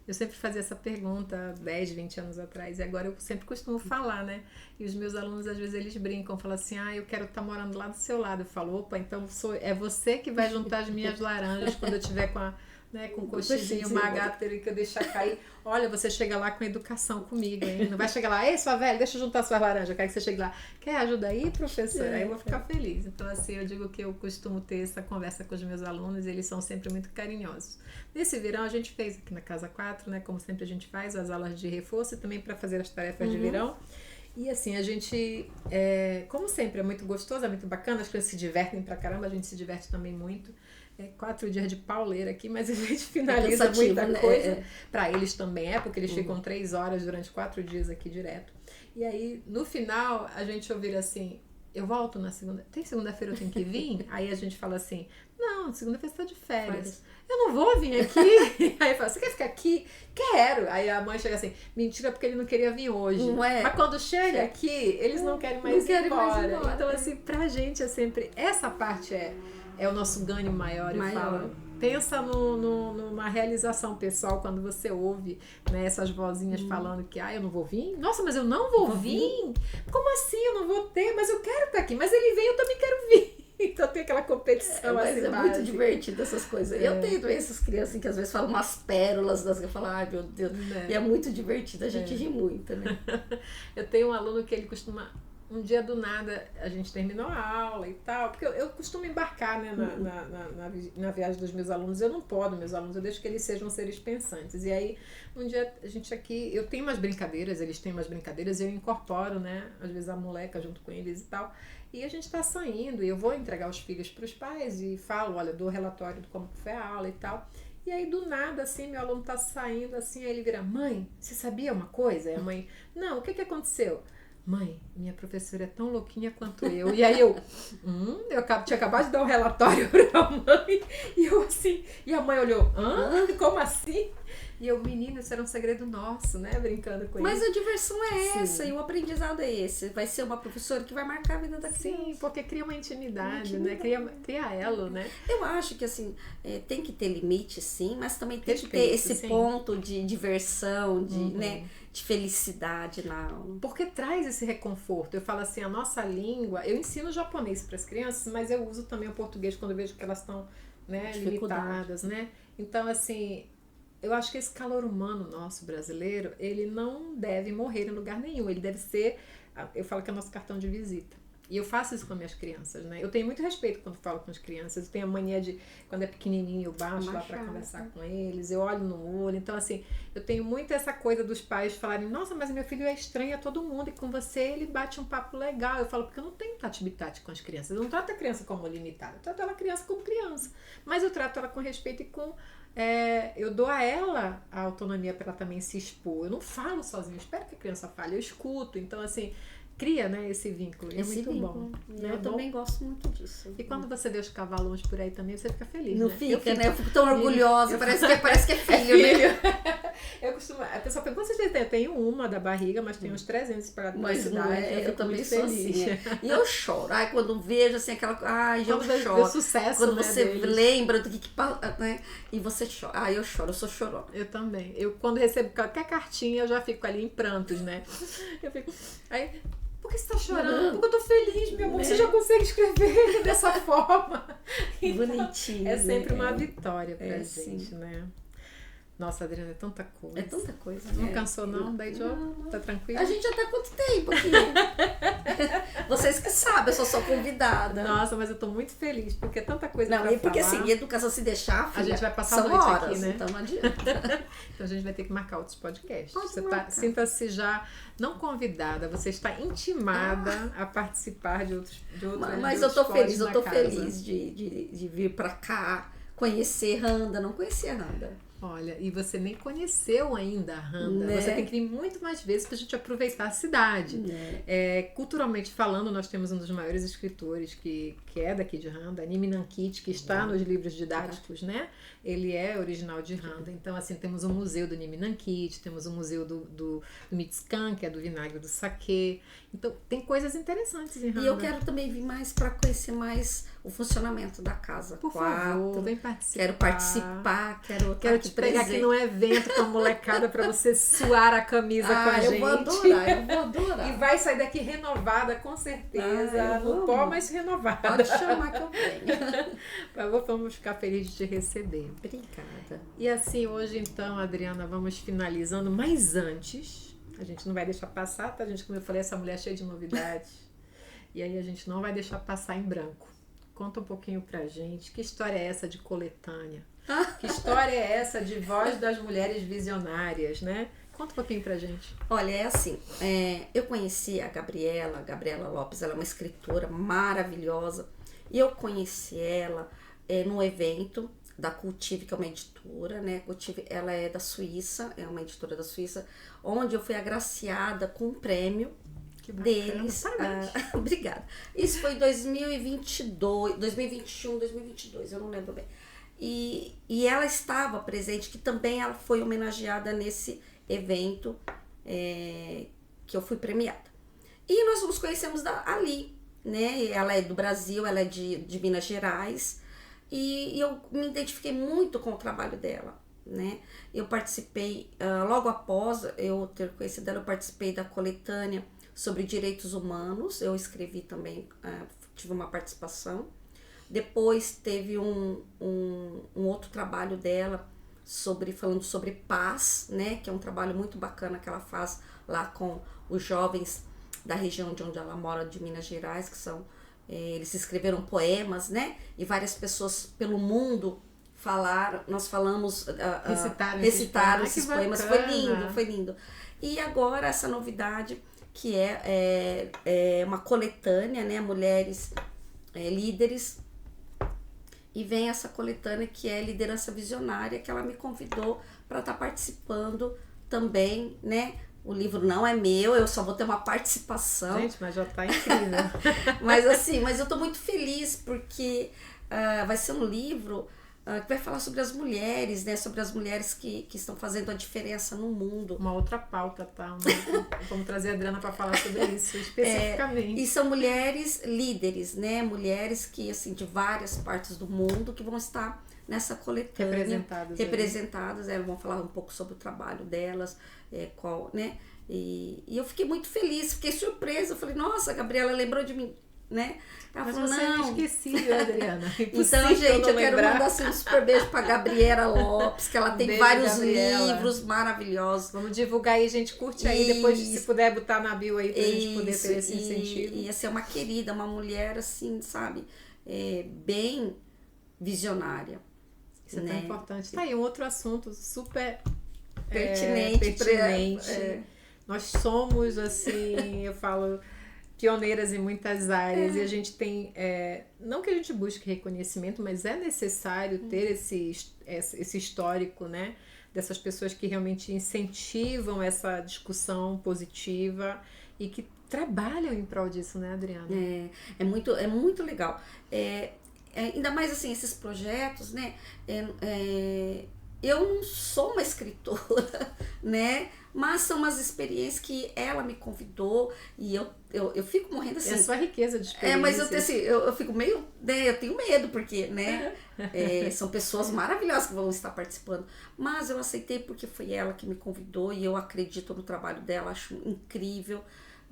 Eu sempre fazia essa pergunta 10, 20 anos atrás, e agora eu sempre costumo falar, né? E os meus alunos, às vezes, eles brincam, falam assim, eu quero estar morando lá do seu lado. Eu falo, opa, então é você que vai juntar as minhas laranjas quando eu tiver com o cochizinho, uma gátera que eu deixar cair. Olha, você chega lá com educação comigo, hein? Não vai chegar lá, ei, sua velha, deixa eu juntar suas laranjas. Quero que você chegue lá. Quer ajuda aí, professora? Aí eu vou ficar feliz. Então, assim, eu digo que eu costumo ter essa conversa com os meus alunos e eles são sempre muito carinhosos. Nesse verão, a gente fez aqui na Casa 4, né? Como sempre a gente faz, as aulas de reforço e também para fazer as tarefas de verão. E assim, a gente, como sempre, é muito gostoso, é muito bacana, as crianças se divertem pra caramba, a gente se diverte também muito. 4 dias de pauleira aqui, mas a gente finaliza muita coisa. Para eles também porque eles ficam 3 horas durante 4 dias aqui direto. E aí, no final, a gente ouvir assim, eu volto na segunda. Tem segunda-feira eu tenho que vir? Aí a gente fala assim, não, segunda-feira você tá de férias. Eu não vou vir aqui. Aí fala, você quer ficar aqui? Quero. Aí a mãe chega assim, mentira, porque ele não queria vir hoje. Não é? Mas quando chega aqui, eles não querem mais ir embora. Então, assim, pra gente é sempre... Essa parte é o nosso ganho maior. Eu falo, Pensa numa realização pessoal quando você ouve, né, essas vozinhas falando que eu não vou vir. Nossa, mas eu não vou vir? Como assim eu não vou ter? Mas eu quero estar aqui. Mas ele vem, eu também quero vir. Então tem aquela competição. Mas assim, é muito divertido essas coisas. Eu tenho essas crianças que às vezes falam umas pérolas das que eu falo, ai meu Deus. E é muito divertido, a gente ri muito, né? Eu tenho um aluno que ele costuma, um dia do nada, a gente terminou a aula e tal, porque eu costumo embarcar, né, na viagem dos meus alunos. Eu não podo, meus alunos, eu deixo que eles sejam seres pensantes. E aí, um dia, a gente aqui, eu tenho umas brincadeiras, eles têm umas brincadeiras, eu incorporo, né, às vezes a moleca junto com eles e tal. E a gente tá saindo, e eu vou entregar os filhos pros pais e falo, olha, dou relatório de como foi a aula e tal. E aí, do nada, assim, meu aluno tá saindo, assim, aí ele vira, mãe, você sabia uma coisa? E a mãe, não, o que aconteceu? Mãe, minha professora é tão louquinha quanto eu. E aí eu tinha acabado de dar um relatório pra mãe. E eu assim, e a mãe olhou, como assim? E eu, menina, isso era um segredo nosso, né? Brincando com ele. Mas a diversão é essa, e o aprendizado é esse. Vai ser uma professora que vai marcar a vida da criança. Sim, porque cria uma intimidade, né? Cria elo, né? Eu acho que, assim, tem que ter limite, sim, mas também tem que ter esse ponto de diversão, né, de felicidade na aula. Porque traz esse reconforto. Eu falo assim, a nossa língua... Eu ensino japonês para as crianças, mas eu uso também o português quando eu vejo que elas estão, né, limitadas, né? Então, assim... Eu acho que esse calor humano nosso brasileiro, ele não deve morrer em lugar nenhum. Ele deve ser, eu falo que é nosso cartão de visita. E eu faço isso com as minhas crianças, né? Eu tenho muito respeito quando falo com as crianças. Eu tenho a mania de, quando é pequenininho, eu baixo lá para conversar com eles. Eu olho no olho. Então, assim, eu tenho muito essa coisa dos pais falarem, nossa, mas meu filho é estranho a todo mundo. E com você ele bate um papo legal. Eu falo, porque eu não tenho tati-bitate com as crianças. Eu não trato a criança como limitada. Eu trato ela criança como criança. Mas eu trato ela com respeito e com... eu dou a ela a autonomia para ela também se expor. Eu não falo sozinha, eu espero que a criança fale, eu escuto. Então, assim, cria, né, esse vínculo. É muito bom. Né? Eu também gosto muito disso. E quando você vê os cavalos por aí também, você fica feliz, não né? Fica, né? Eu fico tão orgulhosa, parece que é filho, né? Eu costumo, a pessoa pergunta, quantas vezes tem? Eu tenho uma da barriga, mas tem uns 300 espalhados pela cidade. Eu também sou assim. E eu choro. Ai, quando vejo assim aquela... Ai, eu choro. O sucesso, quando né, você deles. lembra do que né? E você chora. Ai, eu choro, eu sou chorona. Eu também. Eu, quando recebo qualquer cartinha, eu já fico ali em prantos, né? Eu fico... Aí... Por que você tá chorando? Porque eu tô feliz, meu amor. Você já consegue escrever dessa forma. Então, bonitinho. É sempre uma vitória pra gente, sim. né? Nossa, Adriana, é tanta coisa. É tanta coisa. Não cansou, não? Daí, tá tranquilo? A gente já tá há quanto tempo aqui? Vocês que sabem, eu só sou convidada. Nossa, mas eu tô muito feliz, porque é tanta coisa pra falar. Porque falar. assim, educação se deixar, filha, a gente vai passar a noite horas, aqui, né? Então não adianta. Então a gente vai ter que marcar outros podcasts. Você sinta-se já não convidada, você está intimada a participar de outros Mas eu tô feliz de vir pra cá, conhecer Randa, não conhecia Randa. Olha, e você nem conheceu ainda a Randa. Né? Você tem que vir muito mais vezes pra gente aproveitar a cidade. Né? Culturalmente falando, nós temos um dos maiores escritores que é daqui de Randa, Nimi Nankite, que está nos livros didáticos, né? Ele é original de Randa. Então, assim, temos o museu do Nimi Nankite, temos o museu do Mitscan, que é do vinagre do saquê. Então, tem coisas interessantes em Randa. E eu quero também vir mais para conhecer mais o funcionamento da casa. Por favor, vem participar. Quero participar, quero te pegar aqui no evento com a molecada para você suar a camisa com a gente. Eu vou adorar. E vai sair daqui renovada, com certeza. No pó, mas renovada. Pode chamar que eu venho. Vamos ficar felizes de te receber. Obrigada. E assim, hoje então, Adriana, vamos finalizando, mas antes, a gente não vai deixar passar, tá, gente? Como eu falei, essa mulher é cheia de novidades. E aí a gente não vai deixar passar em branco. Conta um pouquinho pra gente, que história é essa de coletânea? Que história é essa de voz das mulheres visionárias, né? Conta um pouquinho pra gente. Olha, é assim, eu conheci a Gabriela Lopes, ela é uma escritora maravilhosa, e eu conheci ela num evento da Cultive, que é uma editora, né? Cultive, ela é da Suíça, é uma editora da Suíça, onde eu fui agraciada com um prêmio deles. Obrigada. Isso foi em 2022, 2021, 2022, eu não lembro bem. E ela estava presente, que também ela foi homenageada nesse evento que eu fui premiada. E nós nos conhecemos ali, né? Ela é do Brasil, ela é de Minas Gerais. E eu me identifiquei muito com o trabalho dela, né? Eu participei, logo após eu ter conhecido ela, eu participei da coletânea sobre direitos humanos, eu escrevi também, tive uma participação. Depois teve um outro trabalho dela falando sobre paz, né? Que é um trabalho muito bacana que ela faz lá com os jovens da região de onde ela mora, de Minas Gerais, que são, eles escreveram poemas, né? E várias pessoas pelo mundo nós falamos, recitaram esses poemas, foi lindo. E agora essa novidade que é uma coletânea, né? Mulheres líderes, e vem essa coletânea que é Liderança Visionária, que ela me convidou para estar participando também, né? O livro não é meu, eu só vou ter uma participação. Gente, mas já tá incrível. mas eu tô muito feliz porque vai ser um livro que vai falar sobre as mulheres, né? Sobre as mulheres que estão fazendo a diferença no mundo. Uma outra pauta, tá? Vamos trazer a Adriana para falar sobre isso especificamente. E são mulheres líderes, né? Mulheres que, assim, de várias partes do mundo que vão estar nessa coletânea. Representadas. Elas vão falar um pouco sobre o trabalho delas, né? E eu fiquei muito feliz, fiquei surpresa. Eu falei, nossa, a Gabriela lembrou de mim, né? Ela falou, você não esqueci, Adriana. Então, gente, eu quero mandar assim, um super beijo pra Gabriela Lopes, que ela tem vários livros maravilhosos. Vamos divulgar aí, gente, curte aí, depois se puder botar na bio aí pra gente poder ter esse incentivo. E assim, é uma querida, uma mulher assim, sabe, bem visionária. Isso é tão importante. Tá aí um outro assunto super pertinente. Nós somos, assim, eu falo, pioneiras em muitas áreas e a gente tem, não que a gente busque reconhecimento, mas é necessário ter esse histórico, né, dessas pessoas que realmente incentivam essa discussão positiva e que trabalham em prol disso, né, Adriana? É muito legal. Ainda mais assim, esses projetos, né, eu não sou uma escritora, né? Mas são umas experiências que ela me convidou e eu fico morrendo assim. É a sua riqueza de experiência. Mas eu fico meio, né? Eu tenho medo porque, né? São pessoas maravilhosas que vão estar participando. Mas eu aceitei porque foi ela que me convidou e eu acredito no trabalho dela, acho incrível,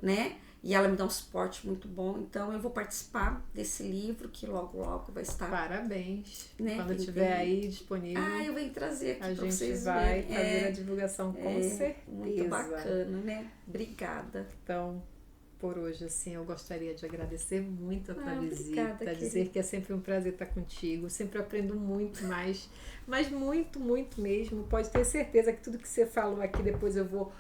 né? E ela me dá um suporte muito bom. Então, eu vou participar desse livro que logo, logo vai estar. Parabéns. Né? Quando estiver aí disponível. Eu venho trazer aqui para vocês vai fazer a divulgação com certeza. Muito bacana, né? Obrigada. Então, por hoje, assim, eu gostaria de agradecer muito a tua visita. Dizer que é sempre um prazer estar contigo. Sempre aprendo muito mais. Mas muito, muito mesmo. Pode ter certeza que tudo que você falou aqui, depois eu vou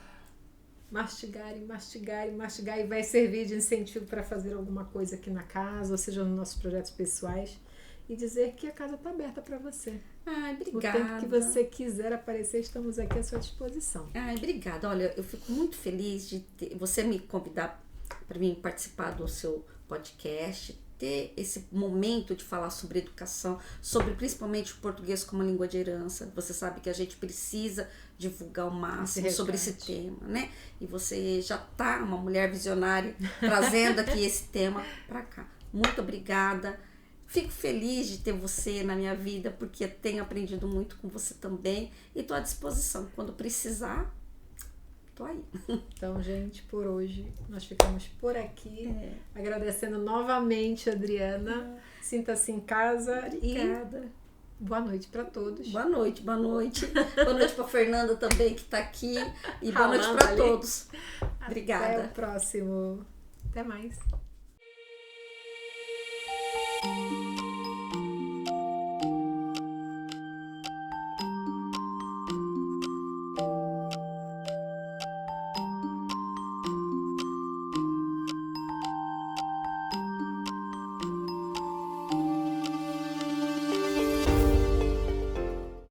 mastigar e vai servir de incentivo para fazer alguma coisa aqui na casa, ou seja, nos nossos projetos pessoais, e dizer que a casa está aberta para você. Obrigada. O tempo que você quiser aparecer, estamos aqui à sua disposição. Obrigada. Olha, eu fico muito feliz de você me convidar para mim participar do seu podcast, ter esse momento de falar sobre educação, sobre principalmente o português como língua de herança. Você sabe que a gente precisa divulgar o máximo sobre esse tema, né? E você já tá uma mulher visionária trazendo aqui esse tema para cá. Muito obrigada. Fico feliz de ter você na minha vida, porque tenho aprendido muito com você também e estou à disposição. Quando precisar, tô aí. Então, gente, por hoje nós ficamos por aqui. Agradecendo novamente, Adriana. Sinta-se em casa. Obrigada. E boa noite para todos. Boa noite. Boa noite para Fernanda também, que está aqui. E boa noite para todos. Obrigada. Até o próximo. Até mais.